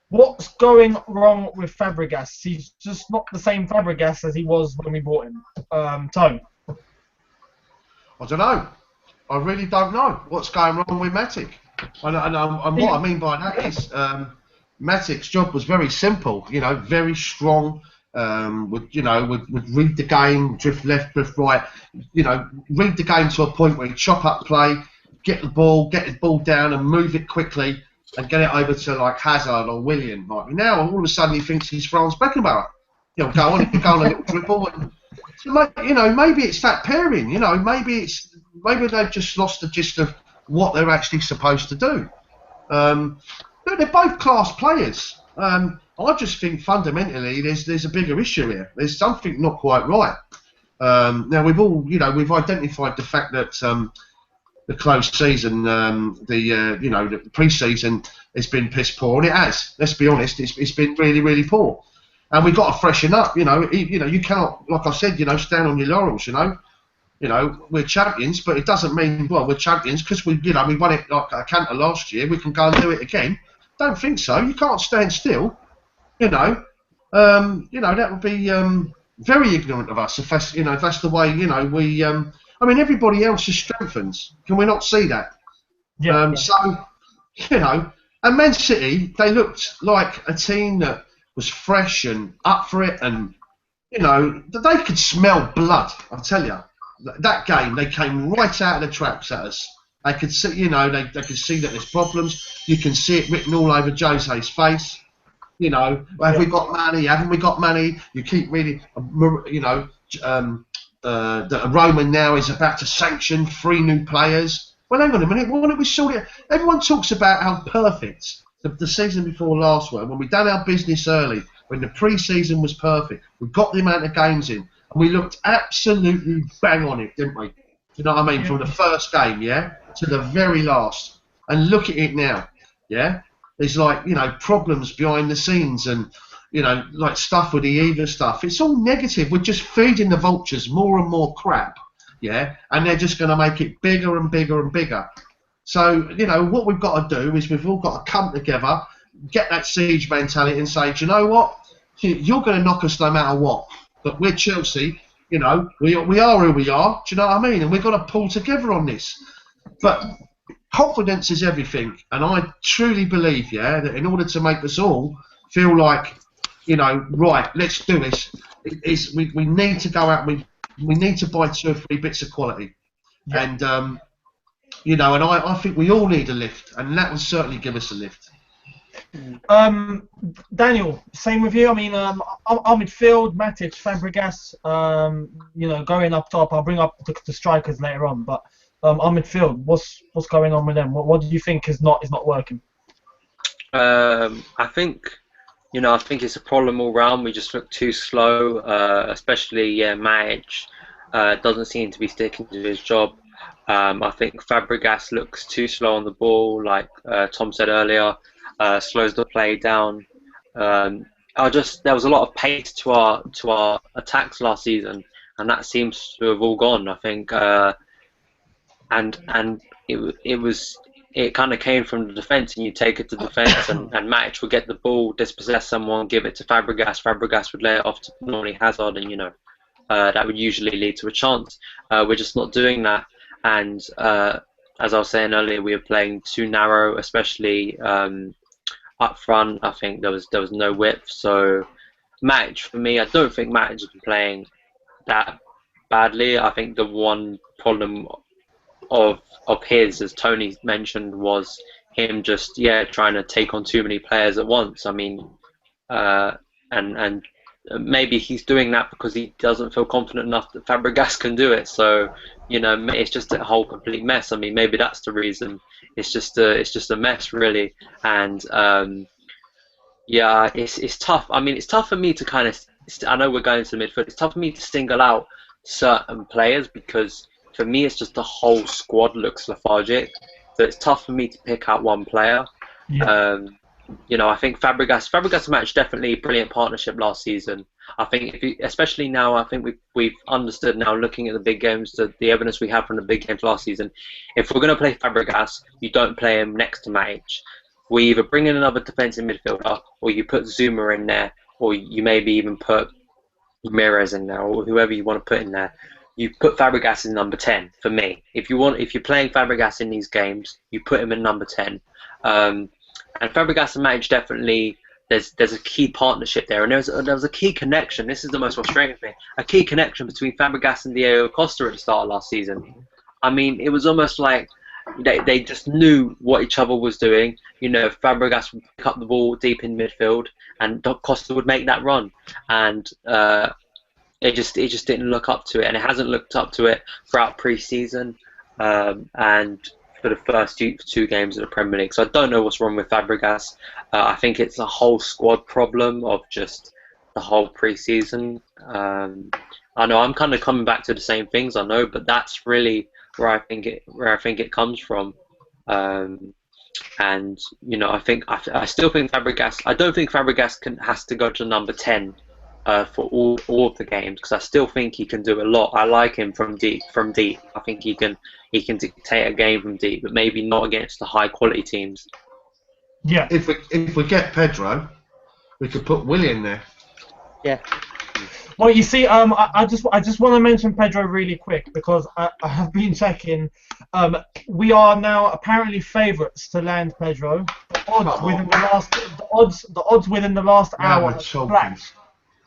What's going wrong with Fabregas? He's just not the same Fabregas as he was when we bought him. Tone? I don't know. I really don't know what's going wrong with Matic. And what I mean by that is Matic's job was very simple. Very strong. Would read the game, drift left, drift right. Read the game to a point where he chop up play, get the ball down, and move it quickly. And get it over to like Hazard or Willian. Like now, all of a sudden, he thinks he's Franz Beckenbauer. Go on a little dribble. And, so, maybe it's that pairing. Maybe they've just lost the gist of what they're actually supposed to do. They're both class players. I just think fundamentally there's a bigger issue here. There's something not quite right. Now we've identified the fact that. The close season, the pre-season has been piss poor, and it has. Let's be honest, it's been really, really poor, and we've got to freshen up. You cannot, like I said, stand on your laurels. We're champions, but it doesn't mean we're champions because we won it like a canter last year. We can go and do it again. Don't think so. You can't stand still. That would be very ignorant of us if that's the way we. Everybody else is strengthens. Can we not see that? Yeah. So, and Man City, they looked like a team that was fresh and up for it, and they could smell blood. I tell you, that game they came right out of the traps at us. They could see, they could see that there's problems. You can see it written all over Jose's face. Have we got money? Haven't we got money? You keep reading, that Roman now is about to sanction 3 new players. Well, hang on a minute. Why don't we sort it? Everyone talks about how perfect the season before last were, when we done our business early, when the pre-season was perfect. We got the amount of games in, and we looked absolutely bang on it, didn't we? Do you know what I mean? From the first game, to the very last. And look at it now, There's problems behind the scenes and. Like stuff with the Eva stuff. It's all negative. We're just feeding the vultures more and more crap, and they're just going to make it bigger and bigger and bigger. So, what we've got to do is we've all got to come together, get that siege mentality and say, do you know what? You're going to knock us no matter what. But we're Chelsea, we are who we are. Do you know what I mean? And we've got to pull together on this. But confidence is everything. And I truly believe, that in order to make us all feel like, right, let's do this. We need to go out. We need to buy 2 or 3 bits of quality, and and I think we all need a lift, and that will certainly give us a lift. Daniel, same with you. Our midfield, Matic, Fabregas, going up top. I'll bring up the strikers later on, but our midfield, what's going on with them? What do you think is not working? I think. I think it's a problem all round. We just look too slow, especially Matic doesn't seem to be sticking to his job. I think Fabregas looks too slow on the ball, like Tom said earlier, slows the play down. there was a lot of pace to our attacks last season, and that seems to have all gone. I think, and it kind of came from the defence, and you take it to defence, and Matic would get the ball, dispossess someone, give it to Fabregas. Fabregas would lay it off to normally Hazard, and that would usually lead to a chance. We're just not doing that, and as I was saying earlier, we were playing too narrow, especially up front. I think there was no width. So Matic, for me, I don't think Matic has been playing that badly. I think the one problem of his, as Tony mentioned, was him just trying to take on too many players at once. I mean, and maybe he's doing that because he doesn't feel confident enough that Fabregas can do it. So it's just a whole complete mess. I mean, maybe that's the reason. It's just a mess, really. And it's tough. I mean, it's tough for me to kind of. I know we're going to the midfield. It's tough for me to single out certain players because for me, it's just the whole squad looks lethargic. So it's tough for me to pick out one player. Yeah. I think Fabregas and Matic definitely a brilliant partnership last season. I think, especially now, I think we've understood now, looking at the big games, the evidence we have from the big games last season. If we're going to play Fabregas, you don't play him next to Matic. We either bring in another defensive midfielder, or you put Zuma in there, or you maybe even put Ramirez in there, or whoever you want to put in there. You put Fabregas in number 10 for me. If you're playing Fabregas in these games, you put him in number 10. And Fabregas and Matic definitely, there's a key partnership there, and there was a key connection. This is the most frustrating thing: a key connection between Fabregas and Diego Costa at the start of last season. I mean, it was almost like they just knew what each other was doing. Fabregas would pick up the ball deep in midfield, and Costa would make that run, and it just didn't look up to it, and it hasn't looked up to it throughout pre-season, and for the first two games of the Premier League. So I don't know what's wrong with Fabregas. I think it's a whole squad problem of just the whole pre-season. I know I'm kind of coming back to the same things, I know, but that's really where I think it comes from. And I still think Fabregas. I don't think Fabregas has to go to number 10 for all of the games, because I still think he can do a lot. I like him from deep. I think he can dictate a game from deep, but maybe not against the high quality teams. Yeah. If we get Pedro, we could put Willie in there. Yeah. Well, you see, I just want to mention Pedro really quick because I have been checking. We are now apparently favourites to land Pedro. The odds within the last hour.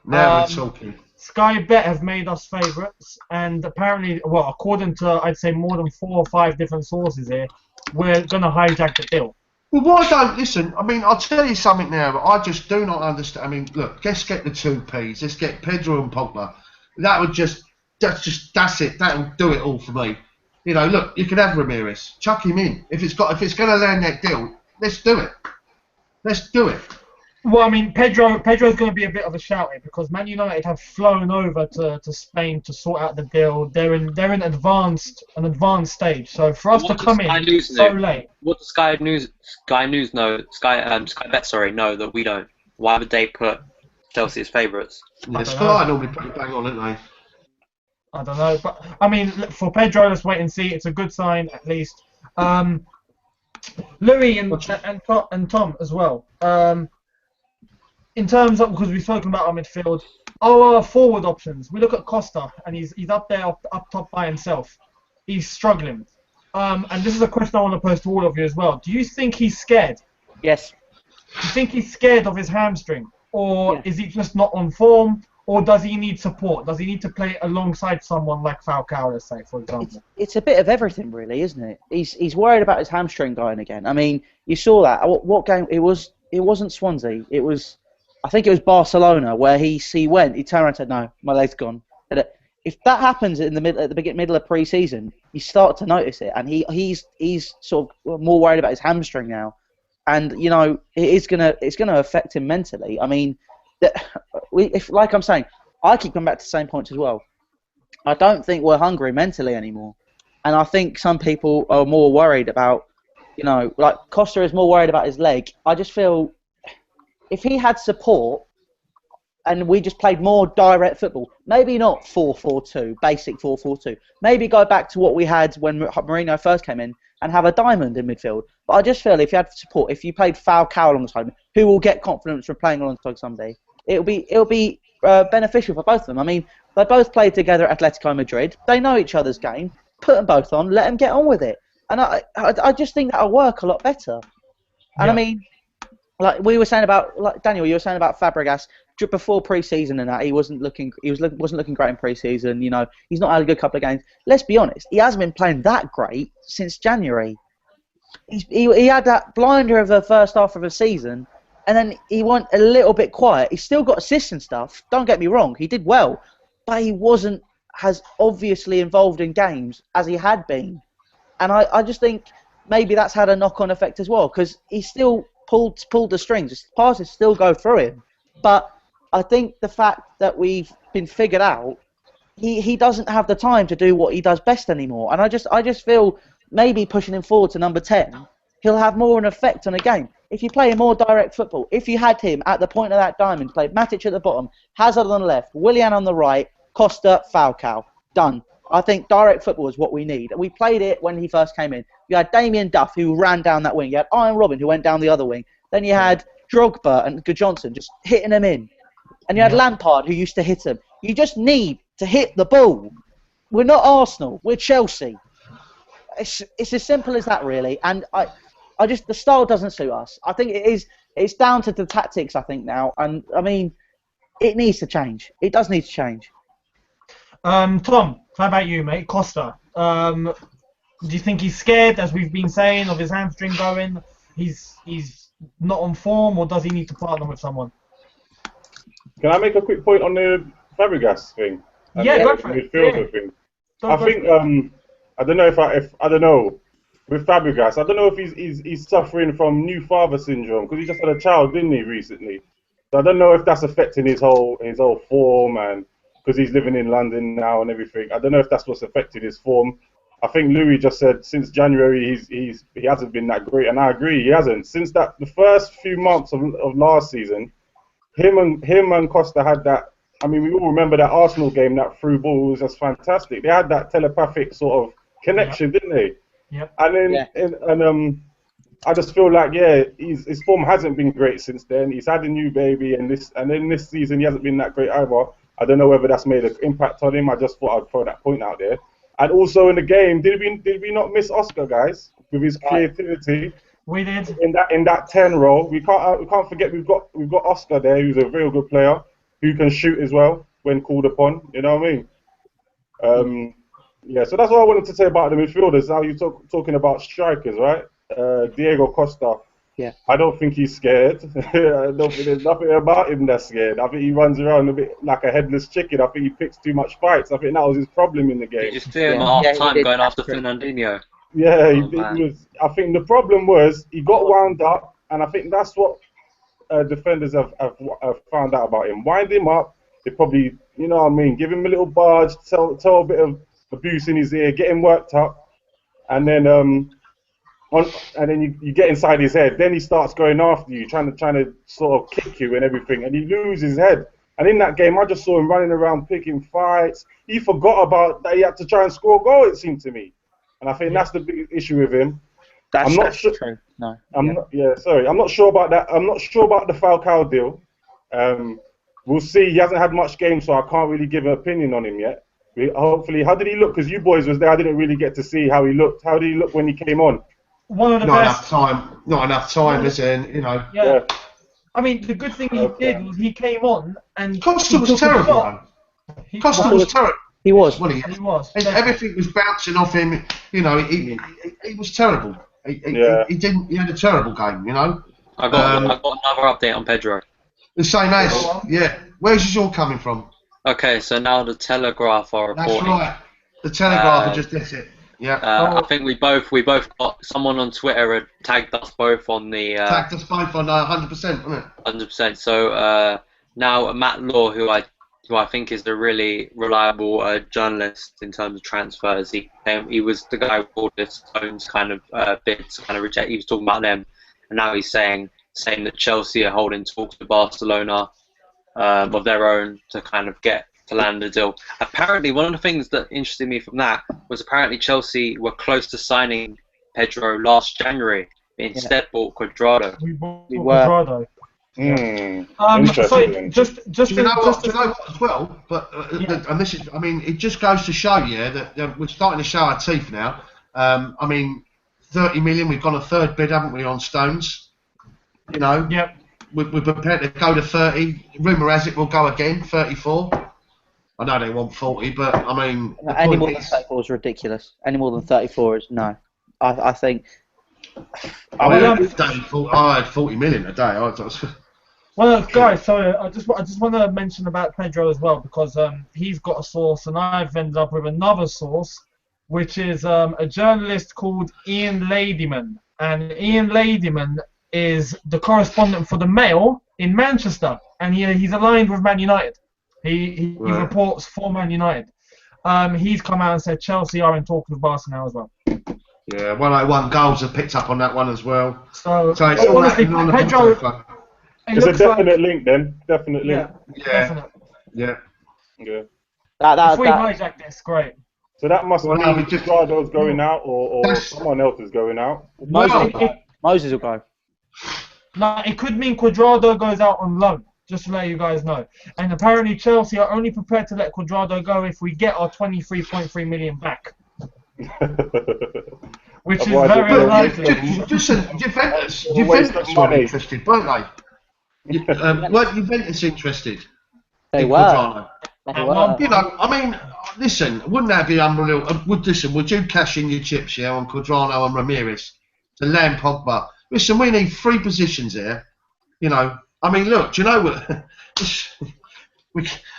Never talking. Sky Bet have made us favourites, and apparently, well, according to I'd say more than 4 or 5 different sources here, we're gonna hijack the deal. Well, why don't listen? I mean, I'll tell you something now, but I just do not understand. I mean, look, let's get the 2 Ps. Let's get Pedro and Pogba. That's it. That'll do it all for me. Look, you can have Ramirez. Chuck him in. If it's gonna land that deal, let's do it. Let's do it. Well, I mean, Pedro's going to be a bit of a shout here because Man United have flown over to Spain to sort out the deal. They're in an advanced stage. So for us to come in so late. What does Sky Bet know that we don't? Why would they put Chelsea as favourites? Yeah, Sky normally put the bang on, don't they? I don't know, but I mean, for Pedro, let's wait and see. It's a good sign at least. Louis and Tom as well. In terms of, because we've spoken about our midfield, our forward options, we look at Costa, and he's up there, up top by himself. He's struggling. And this is a question I want to pose to all of you as well. Do you think he's scared? Yes. Do you think he's scared of his hamstring? Or is he just not on form? Or does he need support? Does he need to play alongside someone like Falcao, let's say, for example? It's a bit of everything, really, isn't it? He's worried about his hamstring going again. I mean, you saw that. What game? It wasn't Swansea. I think it was Barcelona where he went. He turned around and said, "No, my leg's gone." If that happens at the middle of pre-season, you start to notice it, and he's sort of more worried about his hamstring now, and it's gonna affect him mentally. I mean, like I'm saying, I keep coming back to the same points as well. I don't think we're hungry mentally anymore, and I think some people are more worried about, like Costa is more worried about his leg. I just feel if he had support, and we just played more direct football. Maybe not 4-4-2, basic 4-4-2. Maybe go back to what we had when Mourinho first came in and have a diamond in midfield. But I just feel if you had support, if you played Falcao alongside him, who will get confidence from playing alongside somebody, it'll be beneficial for both of them. I mean, they both played together at Atletico Madrid. They know each other's game. Put them both on, let them get on with it. And I just think that'll work a lot better. And I mean, like we were saying about, like Daniel, you were saying about Fabregas before pre-season and that he wasn't looking great in pre-season. You know, he's not had a good couple of games. Let's be honest, he hasn't been playing that great since January. He had that blinder of the first half of the season, and then he went a little bit quiet. He's still got assists and stuff. Don't get me wrong, he did well, but he wasn't as obviously involved in games as he had been. And I just think maybe that's had a knock-on effect as well, because he still pulled the strings. His passes still go through him. But I think the fact that we've been figured out, he doesn't have the time to do what he does best anymore. And I just feel maybe pushing him forward to number 10, he'll have more an effect on a game. If you play a more direct football, if you had him at the point of that diamond, played Matic at the bottom, Hazard on the left, Willian on the right, Costa, Falcao, done. I think direct football is what we need. We played it when he first came in. You had Damien Duff, who ran down that wing. You had Iron Robin, who went down the other wing. Then you had Drogba and Johnson just hitting him in. And you had Lampard, who used to hit him. You just need to hit the ball. We're not Arsenal. We're Chelsea. It's as simple as that, really. And I just, the style doesn't suit us. I think it's down to the tactics, I think, now. And, I mean, it needs to change. It does need to change. Tom, how about you, mate? Costa. Do you think he's scared, as we've been saying, of his hamstring going? He's not on form, or does he need to partner with someone? Can I make a quick point on the Fabregas thing? Yeah, go for it. Midfielder thing. I think I don't know if I don't know with Fabregas. I don't know if he's suffering from new father syndrome, because he just had a child, didn't he, recently? So I don't know if that's affecting his whole form, and because he's living in London now and everything. I don't know if that's what's affected his form. I think Louis just said since January he hasn't been that great, and I agree, he hasn't. Since the first few months of last season, him and Costa had that. I mean, we all remember that Arsenal game, that through ball was just fantastic. They had that telepathic sort of connection, didn't they? Yep. And then I just feel like his form hasn't been great since then. He's had a new baby, and then this season he hasn't been that great either. I don't know whether that's made an impact on him. I just thought I'd throw that point out there. And also in the game, did we not miss Oscar, guys, with his creativity? We did. In that 10 role, we can't forget we've got Oscar there, who's a real good player, who can shoot as well when called upon. You know what I mean? So that's what I wanted to say about the midfielders. Now you're talking about strikers, right? Diego Costa. Yeah. I don't think he's scared. I don't think there's nothing about him that's scared. I think he runs around a bit like a headless chicken. I think he picks too much fights. I think that was his problem in the game. You just see him at half time going after Fernandinho. Yeah, he was. I think the problem was he got wound up, and I think that's what defenders have found out about him. Wind him up. They probably, you know what I mean, give him a little barge, tell a bit of abuse in his ear, get him worked up, and then you get inside his head. Then he starts going after you, trying to sort of kick you and everything, and he loses his head. And in that game, I just saw him running around picking fights. He forgot about that he had to try and score a goal, it seemed to me. And I think that's the big issue with him. I'm not sure. True. No. I'm not sure about that. I'm not sure about the Falcao deal. We'll see. He hasn't had much game, so I can't really give an opinion on him yet. Hopefully, how did he look? Because you boys was there. I didn't really get to see how he looked. How did he look when he came on? One of the Not best. Not enough time, is it? You know. Yeah. I mean, the good thing he did was he came on and Costa was terrible. Costa was terrible. He was. Well, he was. Everything was bouncing off him. You know, he was terrible. He had a terrible game. You know. I got another update on Pedro. The same as. Yeah. Where's this all coming from? Okay, so now the Telegraph are reporting. That's right. The Telegraph just did it. Yeah. I think we both got someone on Twitter had tagged us both on the. Tagged us both on 100%, wasn't it? 100%. So now Matt Law, who I think is a really reliable journalist in terms of transfers, he was the guy who called the Stones kind of bids, kind of reject. He was talking about them, and now he's saying that Chelsea are holding talks with Barcelona. of their own to kind of get to land a deal. Apparently, one of the things that interested me from that was apparently Chelsea were close to signing Pedro last January, but instead bought Cuadrado. We bought We were. Cuadrado. Interesting. So just Do you know just what? Do you know what as well? But and this is, I mean, it just goes to show you that we're starting to show our teeth now. I mean, 30 million. We've gone a third bid, haven't we, on Stones? You know. Yep. We're prepared to go to 30. Rumour has it we'll go again, 34. I know they want 40, but I mean, Any more than 34 is ridiculous. Any more than 34 is no. I think. I had 40 million a day. Well, guys, so I just want to mention about Pedro as well, because he's got a source, and I've ended up with another source, which is a journalist called Ian Ladyman, and Ian Ladyman is the correspondent for the Mail in Manchester, and he's aligned with Man United. He reports for Man United. He's come out and said Chelsea are in talks with Barcelona as well. Yeah, 101 goals are picked up on that one as well. So it's all honestly, happening on the Pedro. front. It's a definite link then. Definite link. Definite. Yeah. If we hijack this, great. So that must mean Cuadrado's going out, or someone else is going out. Moses will go. No, it could mean Cuadrado goes out on loan, just to let you guys know. And apparently Chelsea are only prepared to let Cuadrado go if we get our 23.3 million back. Which is very unlikely. Juventus were interested, weren't they? Weren't Juventus interested? They were. You know, I mean, listen, wouldn't that be unreal? Would you cash in your chips, on Cuadrado and Ramirez to land Pogba? Listen, we need 3 positions here. You know, I mean, look, do you know what?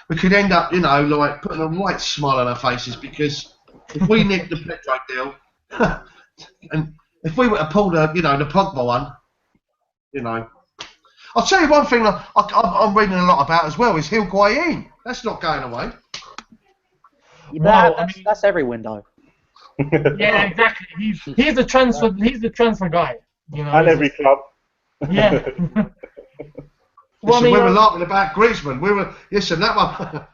we could end up, like putting a right smile on our faces, because if we nick the Pedro deal, and if we were to pull the Pogba one, I'll tell you one thing I'm reading a lot about as well is Higuain. That's not going away. That's every window. Yeah, exactly. He's the transfer guy. And every club. Yeah. We were laughing about Griezmann. That one.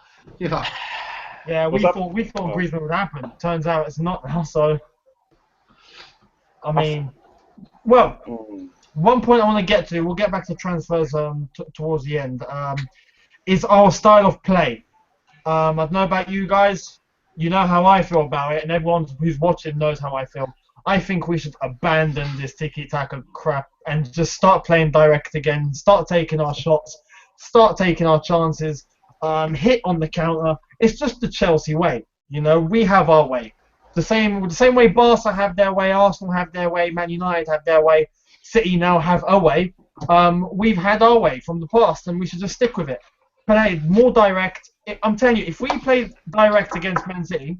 Yeah, we thought Griezmann would happen. Turns out it's not now. So, I mean, one point I want to get to. We'll get back to transfers towards the end. Is our style of play. I don't know about you guys. You know how I feel about it, and everyone who's watching knows how I feel. I think we should abandon this tiki-taka crap and just start playing direct again. Start taking our shots. Start taking our chances. Hit on the counter. It's just the Chelsea way. We have our way. The same way Barca have their way, Arsenal have their way, Man United have their way, City now have a way. We've had our way from the past, and we should just stick with it. Play more direct. I'm telling you, if we played direct against Man City,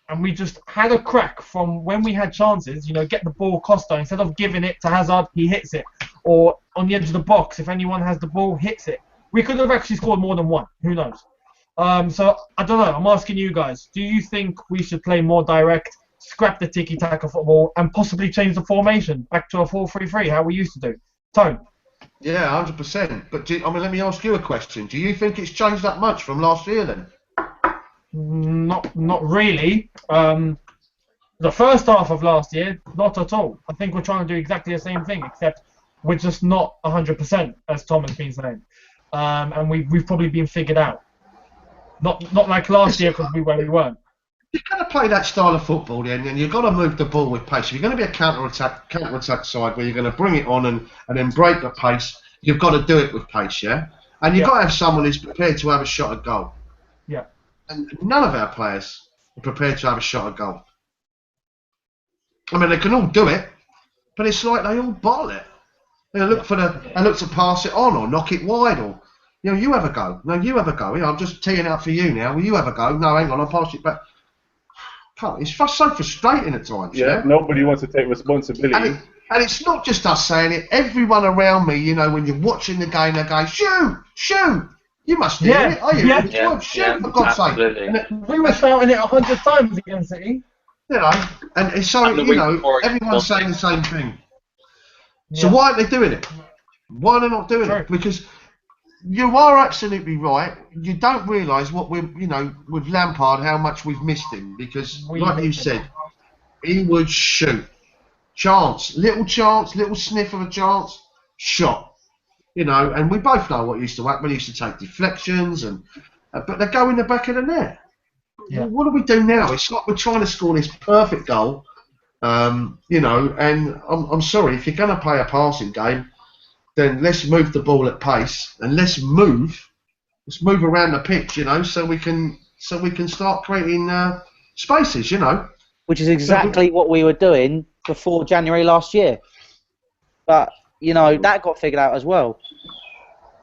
and we just had a crack from when we had chances, get the ball Costa, instead of giving it to Hazard, he hits it. Or on the edge of the box, if anyone has the ball, hits it. We could have actually scored more than one. Who knows? So, I don't know. I'm asking you guys. Do you think we should play more direct, scrap the tiki-taka football, and possibly change the formation back to a 4-3-3, how we used to do? Tone? Yeah, 100%. But let me ask you a question. Do you think it's changed that much from last year then? Not really. The first half of last year, not at all. I think we're trying to do exactly the same thing, except we're just not 100%, as Tom has been saying. And we've probably been figured out. Not like last year, because we weren't. You've got to play that style of football then, and you've got to move the ball with pace. If you're going to be a counter-attack side where you're going to bring it on and then break the pace, you've got to do it with pace, yeah? And you've got to have someone who's prepared to have a shot at goal. Yeah. And none of our players are prepared to have a shot at goal. I mean, they can all do it, but it's like they all bottle it. They look to pass it on or knock it wide, or you have a go. No, you have a go. I'm just teeing out for you now. Will you have a go? No, hang on, I'll pass it back. It's so frustrating at times. Yeah, nobody wants to take responsibility. And it's not just us saying it. Everyone around me, when you're watching the game, they go, shoo! You must hear it. I hear it. Shoot, for God's sake. We were shouting it 100 times against City. And so, everyone's saying the same thing. So why aren't they doing it? Why are they not doing it? Because you are absolutely right. You don't realise what with Lampard, how much we've missed him because, like you said, he would shoot. Little sniff of a chance, shot. And we both know what used to happen. We used to take deflections, but they go in the back of the net. Yeah. Well, what do we do now? It's like we're trying to score this perfect goal, and I'm sorry, if you're going to play a passing game, then let's move the ball at pace and let's move around the pitch, so we can start creating spaces, Which is exactly what we were doing before January last year. But that got figured out as well.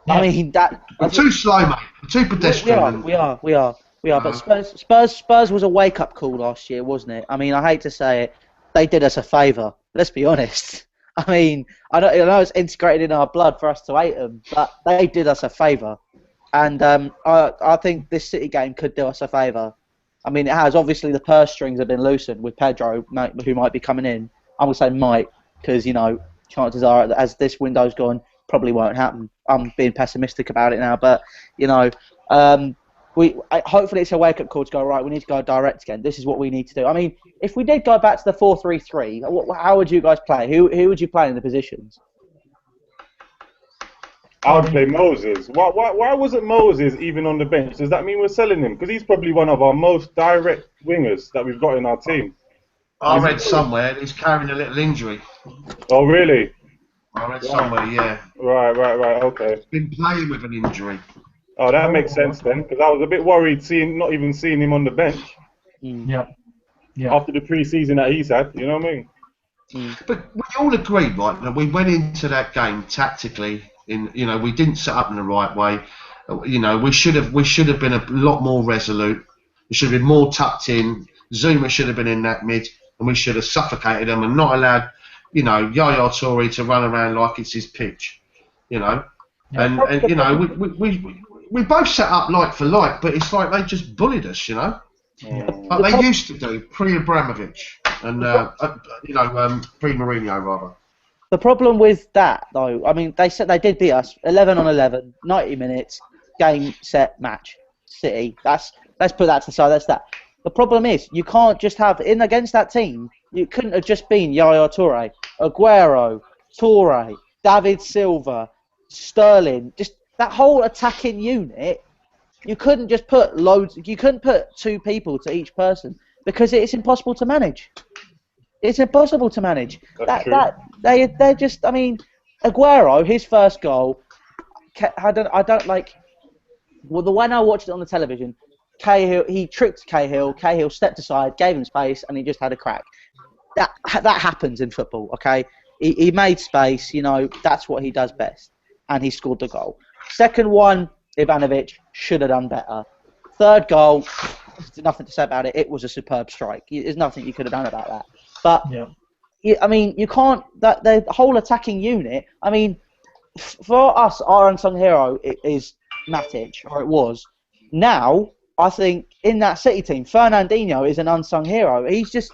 Yeah. I mean we're too slow, mate. We're too pedestrian. We are. But Spurs was a wake-up call last year, wasn't it? I mean, I hate to say it, they did us a favour. Let's be honest. I mean, I know it's integrated in our blood for us to hate them, but they did us a favour. And I think this City game could do us a favour. I mean, it has. Obviously, the purse strings have been loosened with Pedro, who might be coming in. I'm going to say might, because, chances are, as this window's gone, probably won't happen. I'm being pessimistic about it now, but, hopefully it's a wake-up call to go, right, we need to go direct again. This is what we need to do. I mean, if we did go back to the 4-3-3, how would you guys play? Who would you play in the positions? I would play Moses. Why wasn't Moses even on the bench? Does that mean we're selling him? Because he's probably one of our most direct wingers that we've got in our team. I read somewhere he's carrying a little injury. Oh, really? I read somewhere, yeah. Right, okay. He's been playing with an injury. Oh, that makes sense then, because I was a bit worried not even seeing him on the bench. Yeah. After the pre-season that he's had, you know what I mean? But we all agreed, right, that we went into that game tactically. We didn't set up in the right way. We should have been a lot more resolute. We should have been more tucked in. Zuma should have been in that mid, and we should have suffocated them and not allowed, Yaya Toure to run around like it's his pitch, we both set up like for like, but it's like they just bullied us, like they used to do pre-Abramovich and pre-Mourinho rather. The problem with that, though, I mean, they said they did beat us 11 on 11, 90 minutes, game, set, match, City. Let's put that to the side. That's that. The problem is you can't just have against that team. You couldn't have just been Yaya Toure, Aguero, Toure, David Silva, Sterling. Just that whole attacking unit. You couldn't just put loads. You couldn't put 2 people to each person because it's impossible to manage. It's impossible to manage. They're just. I mean, Aguero, his first goal. I don't like. Well, the way I watched it on the television, Cahill, he tricked Cahill. Cahill stepped aside, gave him space, and he just had a crack. That happens in football. Okay, he made space. That's what he does best, and he scored the goal. Second one, Ivanovic should have done better. Third goal, there's nothing to say about it. It was a superb strike. There's nothing you could have done about that. But I mean, you can't. The whole attacking unit. I mean, for us, our unsung hero is Matic, or it was. Now, I think in that City team, Fernandinho is an unsung hero. He's just.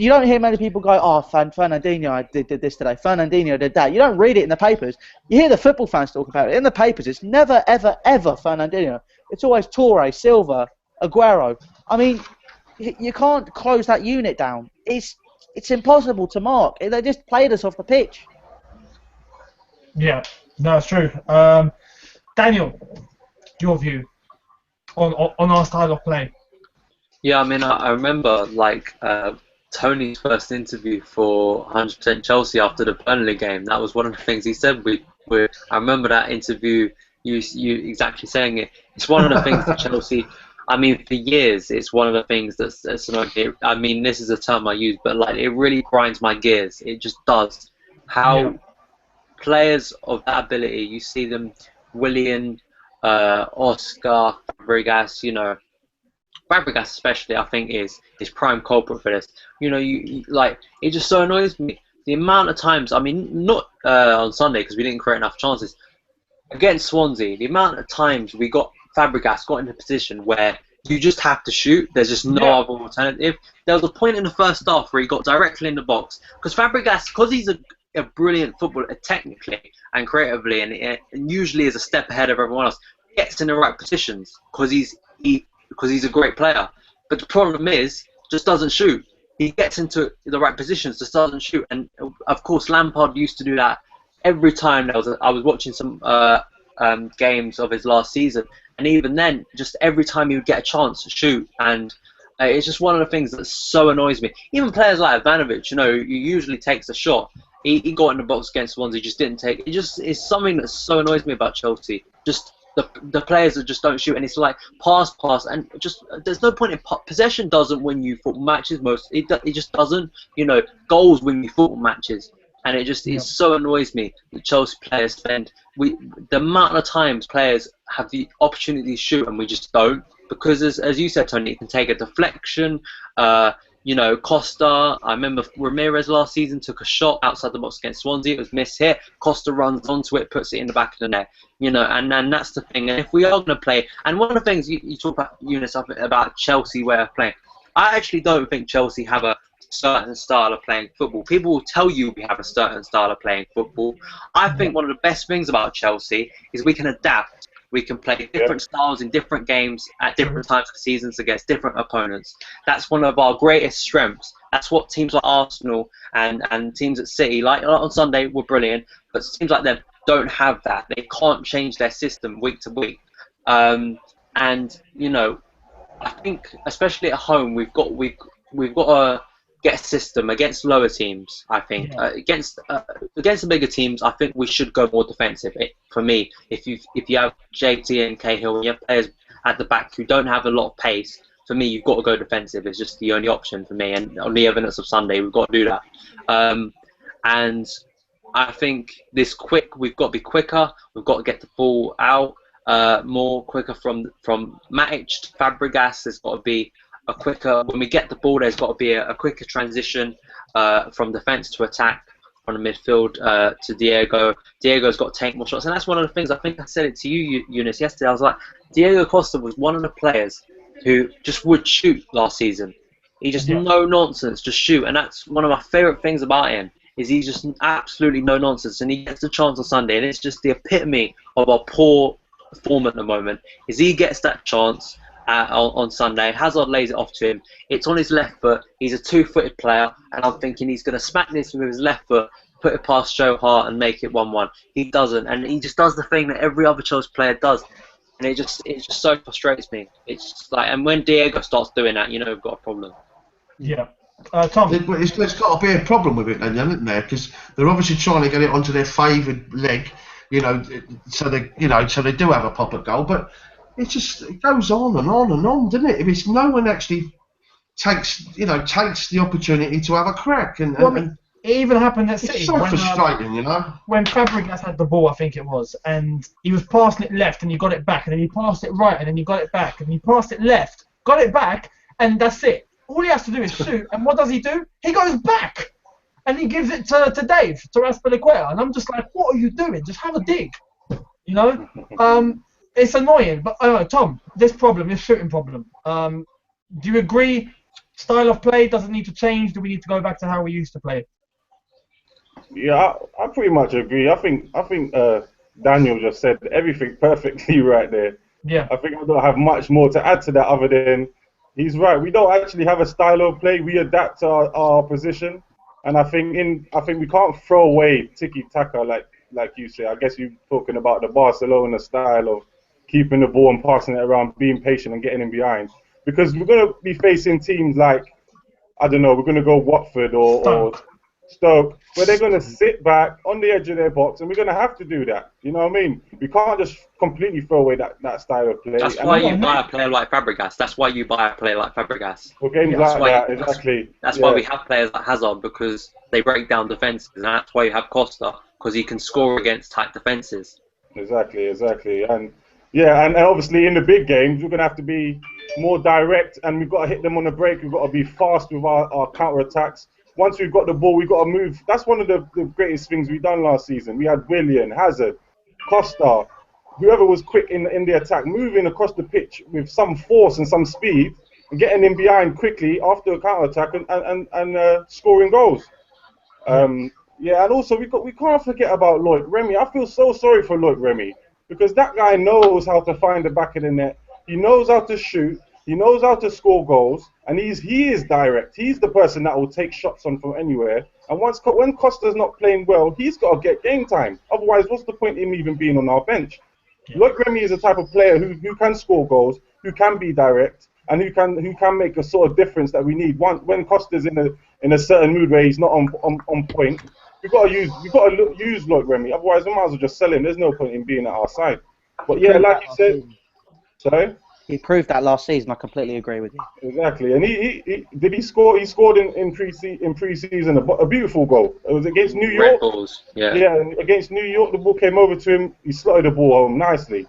You don't hear many people go, "Oh, Fernandinho did this today. Fernandinho did that." You don't read it in the papers. You hear the football fans talk about it in the papers. It's never, ever, ever Fernandinho. It's always Toure, Silva, Aguero. I mean, you can't close that unit down. It's impossible to mark. They just played us off the pitch. Yeah, no, it's true. Daniel, your view on our style of play? Yeah, I mean, I remember Tony's first interview for 100% Chelsea after the Burnley game. That was one of the things he said. I remember that interview. You exactly saying it. It's one of the things that Chelsea. I mean, for years, it's one of the things that's annoying me. I mean, this is a term I use, but it really grinds my gears. It just does. How players of that ability, you see them, Willian, Oscar, Fabregas, Fabregas especially, I think is prime culprit for this. It just so annoys me. The amount of times, I mean, not on Sunday because we didn't create enough chances. Against Swansea, the amount of times Fabregas got in a position where you just have to shoot. There's just no other alternative. There was a point in the first half where he got directly in the box because Fabregas, because he's a brilliant footballer technically and creatively, and usually is a step ahead of everyone else. Gets in the right positions because he's a great player. But the problem is, just doesn't shoot. He gets into the right positions, just doesn't shoot. And of course, Lampard used to do that every time. I was watching some games of his last season, and even then, just every time he would get a chance to shoot, and it's just one of the things that so annoys me. Even players like Ivanovic, he usually takes a shot. He got in the box against Swansea, just didn't take. It just is something that so annoys me about Chelsea. Just the players that just don't shoot, and it's like pass, and just there's no point in possession. Doesn't win you football matches. It just doesn't. Goals win you football matches, and it so annoys me that Chelsea players spend the amount of times players have the opportunity to shoot, and we just don't. Because as you said, Tony, it can take a deflection. Costa, I remember Ramirez last season took a shot outside the box against Swansea. It was mishit. Costa runs onto it, puts it in the back of the net. And that's the thing. And if we are going to play, and one of the things you talk about, Eunice, about Chelsea way of playing, I actually don't think Chelsea have a certain style of playing football. People will tell you we have a certain style of playing football. I think one of the best things about Chelsea is we can adapt. We can play different styles in different games at different times of seasons against different opponents. That's one of our greatest strengths. That's what teams like Arsenal and teams at City, like on Sunday, were brilliant, but teams like them don't have that. They can't change their system week to week. I think especially at home, we've got to get a system against lower teams. I think against the bigger teams, I think we should go more defensive. For me, if you have JT and Cahill, and you have players at the back who don't have a lot of pace, for me, you've got to go defensive. It's just the only option for me. And on the evidence of Sunday, we've got to do that. And I think we've got to be quicker. We've got to get the ball out more quicker from Matic to Fabregas. There's got to be a quicker, when we get the ball, there's got to be a quicker transition from defence to attack, from the midfield to Diego. Diego's got to take more shots, and that's one of the things. I think I said it to you, Eunice, yesterday. I was like, Diego Costa was one of the players who just would shoot last season. He just no nonsense, just shoot, and that's one of my favourite things about him. Is he's just absolutely no nonsense, and he gets the chance on Sunday, and it's just the epitome of our poor form at the moment. Is he gets that chance on Sunday, Hazard lays it off to him. It's on his left foot. He's a two-footed player, and I'm thinking he's going to smack this with his left foot, put it past Joe Hart, and make it 1-1. He doesn't, and he just does the thing that every other Chelsea player does, and it just so frustrates me. It's just like, and when Diego starts doing that, we've got a problem. Yeah. Tom, there's got to be a problem with it, then, isn't there? Because they're obviously trying to get it onto their favoured leg, so they do have a pop at goal, but it goes on and on and on, doesn't it? If it's no one actually takes the opportunity to have a crack, and it even happened at City. It's so frustrating, When Fabregas had the ball, I think it was, and he was passing it left, and he got it back, and then he passed it right, and then he got it back, and he passed it left, got it back, and that's it. All he has to do is shoot, and what does he do? He goes back, and he gives it to Dave, to Azpilicueta, and I'm just like, what are you doing? Just have a dig, It's annoying, but Tom, this shooting problem. Do you agree? Style of play doesn't need to change. Do we need to go back to how we used to play? Yeah, I pretty much agree. I think Daniel just said everything perfectly right there. Yeah. I think I don't have much more to add to that other than he's right. We don't actually have a style of play. We adapt our position, and I think we can't throw away tiki-taka like you say. I guess you're talking about the Barcelona style of keeping the ball and passing it around, being patient and getting in behind. Because we're going to be facing teams like, I don't know, we're going to go Watford or Stoke, where they're going to sit back on the edge of their box, and we're going to have to do that. You know what I mean? We can't just completely throw away that style of play. That's why you buy a player like Fabregas. That's why you buy a player like Fabregas. For games like that, exactly. That's why we have players like Hazard, because they break down defences, and that's why you have Costa, because he can score against tight defences. Exactly. And obviously in the big games, we're going to have to be more direct, and we've got to hit them on the break. We've got to be fast with our counter-attacks. Once we've got the ball, we've got to move. That's one of the greatest things we've done last season. We had Willian, Hazard, Costa, whoever was quick in the attack, moving across the pitch with some force and some speed, and getting in behind quickly after a counter-attack and scoring goals. Yeah, and also we can't forget about Loic Remy. I feel so sorry for Loic Remy because that guy knows how to find the back of the net. He knows how to shoot. He knows how to score goals, and he is direct. He's the person that will take shots on from anywhere. And when Costa's not playing well, he's got to get game time. Otherwise, what's the point in him even being on our bench? Yeah. Loic Remy is a type of player who can score goals, who can be direct, and who can make a sort of difference that we need. When Costa's in a certain mood where he's not on point, we've got to use Loic Remy. Otherwise, we might as well just sell him. There's no point in being at our side. But yeah, like you said, sorry. He proved that last season. I completely agree with you. Exactly, and he score? He scored in pre-season a beautiful goal. It was against New York. Red Bulls, yeah. Yeah, and against New York, the ball came over to him. He slotted the ball home nicely.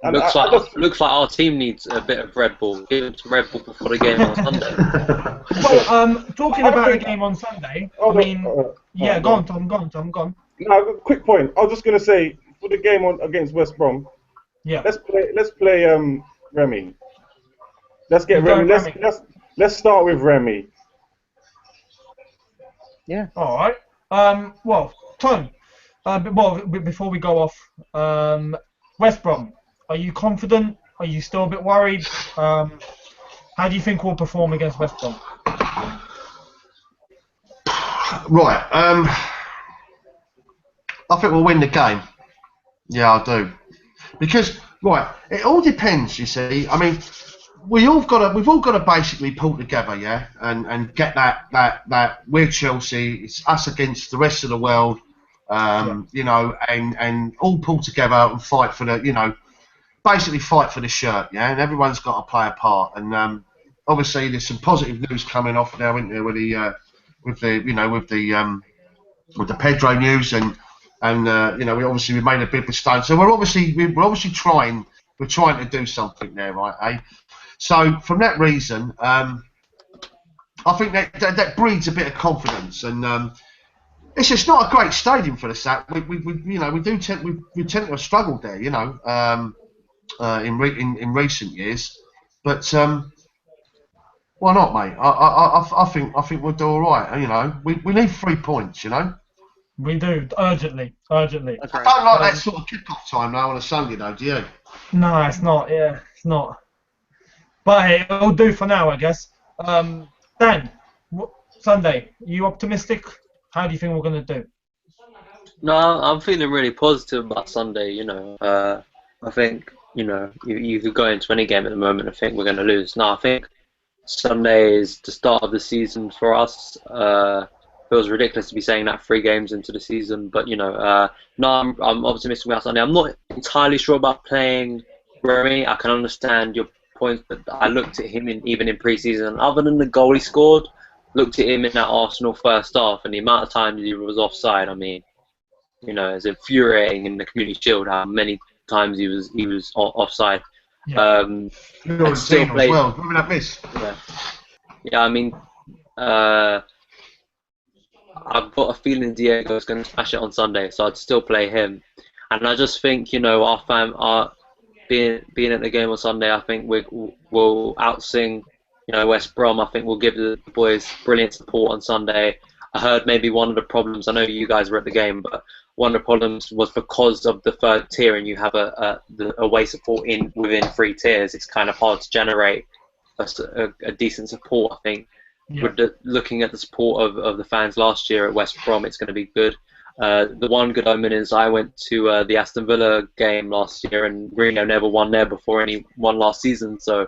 And looks like our team needs a bit of Red Bull. Give them some Red Bull before the game on Sunday. Well, talking about the game on Sunday, I mean, go on, Tom. No, quick point. I was just gonna say for the game against West Brom. Yeah. Let's play Remy. Let's get Remy. Let's start with Remy. Yeah. All right. Well, Tom. Before we go off, West Brom. Are you confident? Are you still a bit worried? How do you think we'll perform against West Brom? Right. I think we'll win the game. Yeah, I do. Because it all depends. You see, I mean, we've all got to basically pull together, yeah, and get that we're Chelsea, it's us against the rest of the world, you know, and all pull together and fight for basically fight for the shirt, yeah, and everyone's got to play a part. And obviously, there's some positive news coming off now, isn't there, with the Pedro news and you know, we made a big mistake. So we're obviously trying to do something there, right? Eh? So from that reason, I think that breeds a bit of confidence, and it's just not a great stadium for the SAC. We tend to have struggled there, you know, in recent years, but why not, mate? I think we'll do all right. You know, we need 3 points, you know. We do urgently. I don't like that sort of kick-off time now on a Sunday, though. Do you? No, it's not. Yeah, it's not. But hey, it'll do for now, I guess. Dan, Sunday, you optimistic? How do you think we're going to do? No, I'm feeling really positive about Sunday. You know, I think you could go into any game at the moment and think we're going to lose. No, I think Sunday is the start of the season for us. Feels ridiculous to be saying that 3 games into the season, but no, I'm optimistic about Sunday. I'm not entirely sure about playing Remy. I can understand your point, but I looked at him even in pre-season. Other than the goal he scored, looked at him in that Arsenal first half, and the amount of times he was offside. I mean, it's infuriating in the Community Shield how many times he was offside. Yeah. And still played. As well. Remember that miss? Yeah. I mean. I've got a feeling Diego's going to smash it on Sunday, so I'd still play him. And I just think, our being at the game on Sunday, I think we'll outsing, West Brom. I think we'll give the boys brilliant support on Sunday. I heard maybe one of the problems, I know you guys were at the game, but one of the problems was because of the third tier and you have the away support within 3 tiers, it's kind of hard to generate a decent support, I think. Yeah. Looking at the support of the fans last year at West Brom, it's going to be good. The one good omen is I went to the Aston Villa game last year, and Reno never won there before won last season. So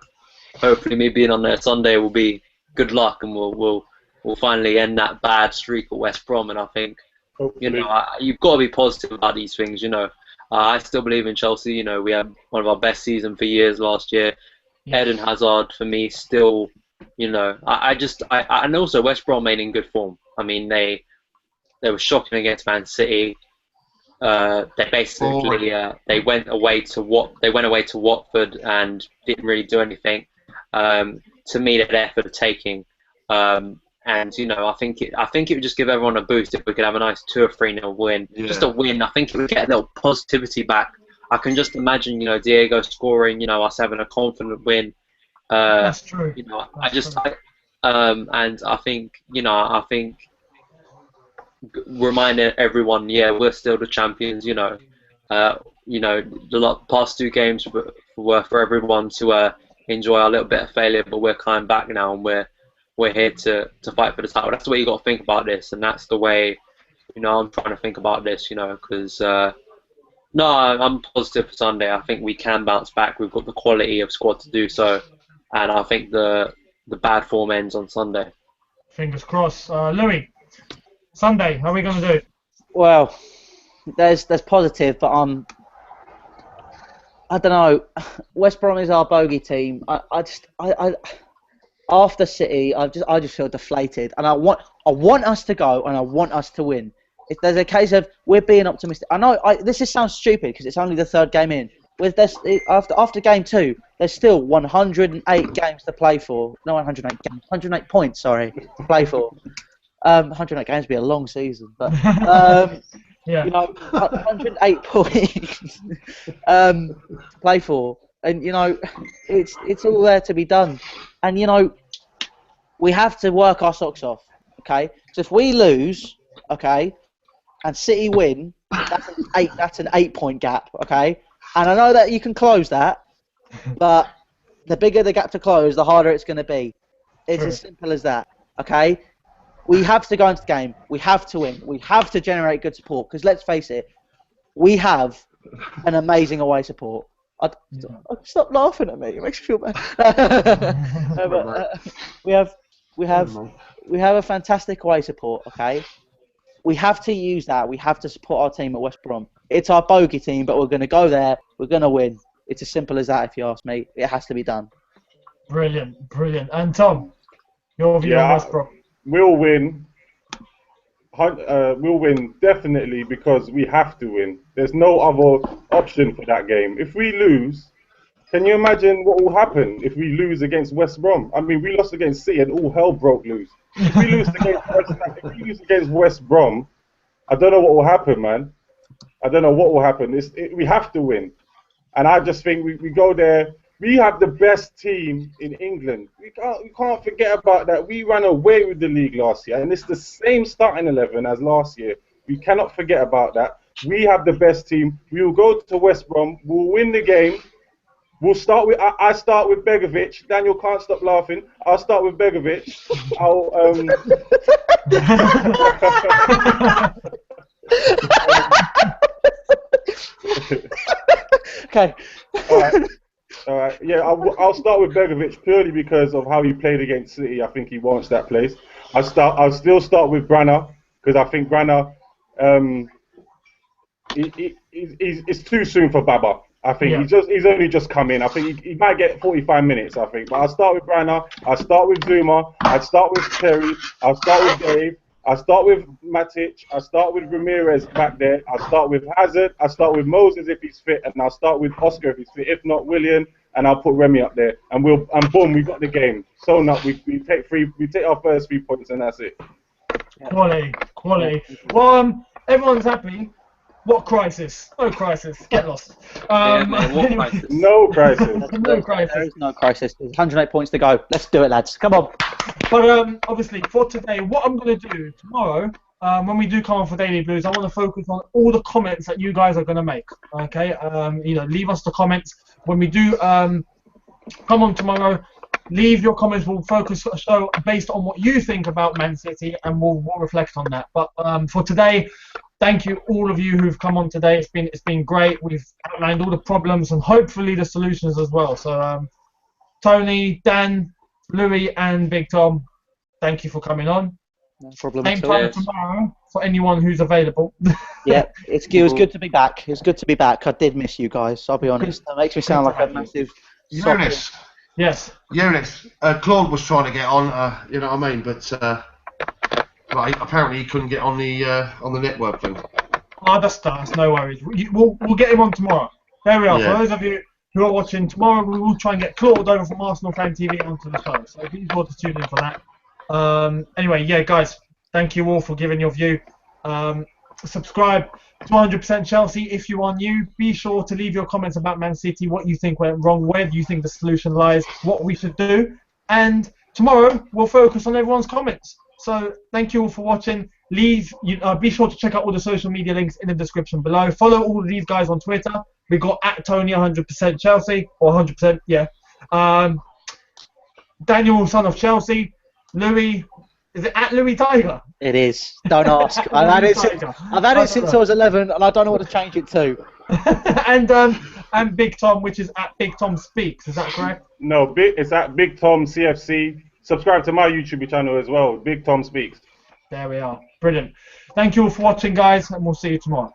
hopefully, me being on there Sunday will be good luck, and we'll finally end that bad streak at West Brom. And I think you've got to be positive about these things. I still believe in Chelsea. We had one of our best seasons for years last year. Yeah. Eden Hazard for me still. And also West Brom made in good form. I mean, they were shocking against Man City. They basically they went away to Watford and didn't really do anything. To me, they're there for the taking. And I think it would just give everyone a boost if we could have a nice 2 or 3-0 win. Yeah. Just a win. I think it would get a little positivity back. I can just imagine, Diego scoring, us having a confident win. That's true. And I think, reminding everyone, yeah, we're still the champions. The past 2 games were for everyone to enjoy a little bit of failure, but we're coming back now, and we're here to fight for the title. That's the way you got to think about this, and that's the way I'm trying to think about this. Because no, I'm positive for Sunday. I think we can bounce back. We've got the quality of squad to do so, and I think the bad form ends on Sunday. Fingers crossed. Louis, Sunday, how are we going to do? Well, there's positive, but I don't know. West Brom is our bogey team. I after City, I just feel deflated, and I want us to go, and I want us to win. If there's a case of we're being optimistic, I know this sounds stupid because it's only the 3rd game in. After game 2, there's still 108 games to play for. No, 108 games, 108 points. Sorry, to play for. 108 games would be a long season, but Yeah. 108 points to play for, and it's all there to be done, and we have to work our socks off. Okay, so if we lose, okay, and City win, that's an 8-point gap. Okay, and I know that you can close that, but the bigger the gap to close, the harder it's going to be. It's as simple as that. Okay. We have to go into the game. We have to win. We have to generate good support. Because let's face it, we have an amazing away support. Stop laughing at me. It makes me feel bad. We have a fantastic away support. Okay, we have to use that. We have to support our team at West Brom. It's our bogey team, but we're going to go there. We're going to win. It's as simple as that. If you ask me, it has to be done. Brilliant. And Tom, your view on West Brom? We'll win. We'll win definitely because we have to win. There's no other option for that game. If we lose, can you imagine what will happen if we lose against West Brom? I mean, we lost against City and all hell broke loose. If we lose against West Brom, I don't know what will happen, man. I don't know what will happen. We have to win. And I just think we go there. We have the best team in England. We can't forget about that. We ran away with the league last year, and it's the same starting 11 as last year. We cannot forget about that. We have the best team. We will go to West Brom. We'll win the game. We'll start with. I start with Begovic. Daniel can't stop laughing. I'll start with Begovic. Okay. All right. Yeah, I'll start with Begovic purely because of how he played against City. I think he wants that place. I'll still start with Branner because I think Branner, it's too soon for Baba. I think he's only just come in. I think he might get 45 minutes. I think, but I'll start with Branner. I'll start with Zuma. I'll start with Terry. I'll start with Dave. I'll start with Matic. I'll start with Ramirez back there. I'll start with Hazard. I'll start with Moses if he's fit, and I'll start with Oscar if he's fit. If not, William, and I'll put Remy up there, and boom, we got the game. So now we take our first 3 points, and that's it. Quality. Well, everyone's happy. What crisis? No crisis. Get lost. What crisis? No crisis. No crisis. There is no crisis. There's 108 points to go. Let's do it, lads. Come on. But obviously, for today, what I'm going to do tomorrow, when we do come on for Daily Blues, I want to focus on all the comments that you guys are going to make. Okay? Leave us the comments when we do come on tomorrow. Leave your comments. We'll focus the show based on what you think about Man City, and we'll reflect on that. But for today, thank you all of you who've come on today. It's been great. We've outlined all the problems and hopefully the solutions as well. So Tony, Dan, Louis, and Big Tom, thank you for coming on. No problem. Same time tomorrow for anyone who's available. Yeah, it was good to be back. It's good to be back. I did miss you guys. I'll be honest. That makes me sound like a massive. Eunice. Yes. Eunice. Claude was trying to get on. You know what I mean? But apparently he couldn't get on the network thing. Oh, that's no worries. We'll get him on tomorrow. There we are. Yeah. For those of you who are watching tomorrow, we will try and get Claude over from Arsenal Fan TV onto the show. So be sure to tune in for that. Anyway, yeah, guys, thank you all for giving your view. Subscribe to 100% Chelsea if you are new. Be sure to leave your comments about Man City, what you think went wrong, where you think the solution lies, what we should do. And tomorrow, we'll focus on everyone's comments. So thank you all for watching, Be sure to check out all the social media links in the description below. Follow all of these guys on Twitter. We got at Tony 100% Chelsea, or 100%, yeah. Daniel, son of Chelsea. Louis, is it at Louis Tiger? It is. Don't ask. I've had it since I was 11, and I don't know what to change it to. and Big Tom, which is at Big Tom Speaks. Is that correct? No, it's at Big Tom CFC. Subscribe to my YouTube channel as well, Big Tom Speaks. There we are. Brilliant. Thank you all for watching, guys, and we'll see you tomorrow.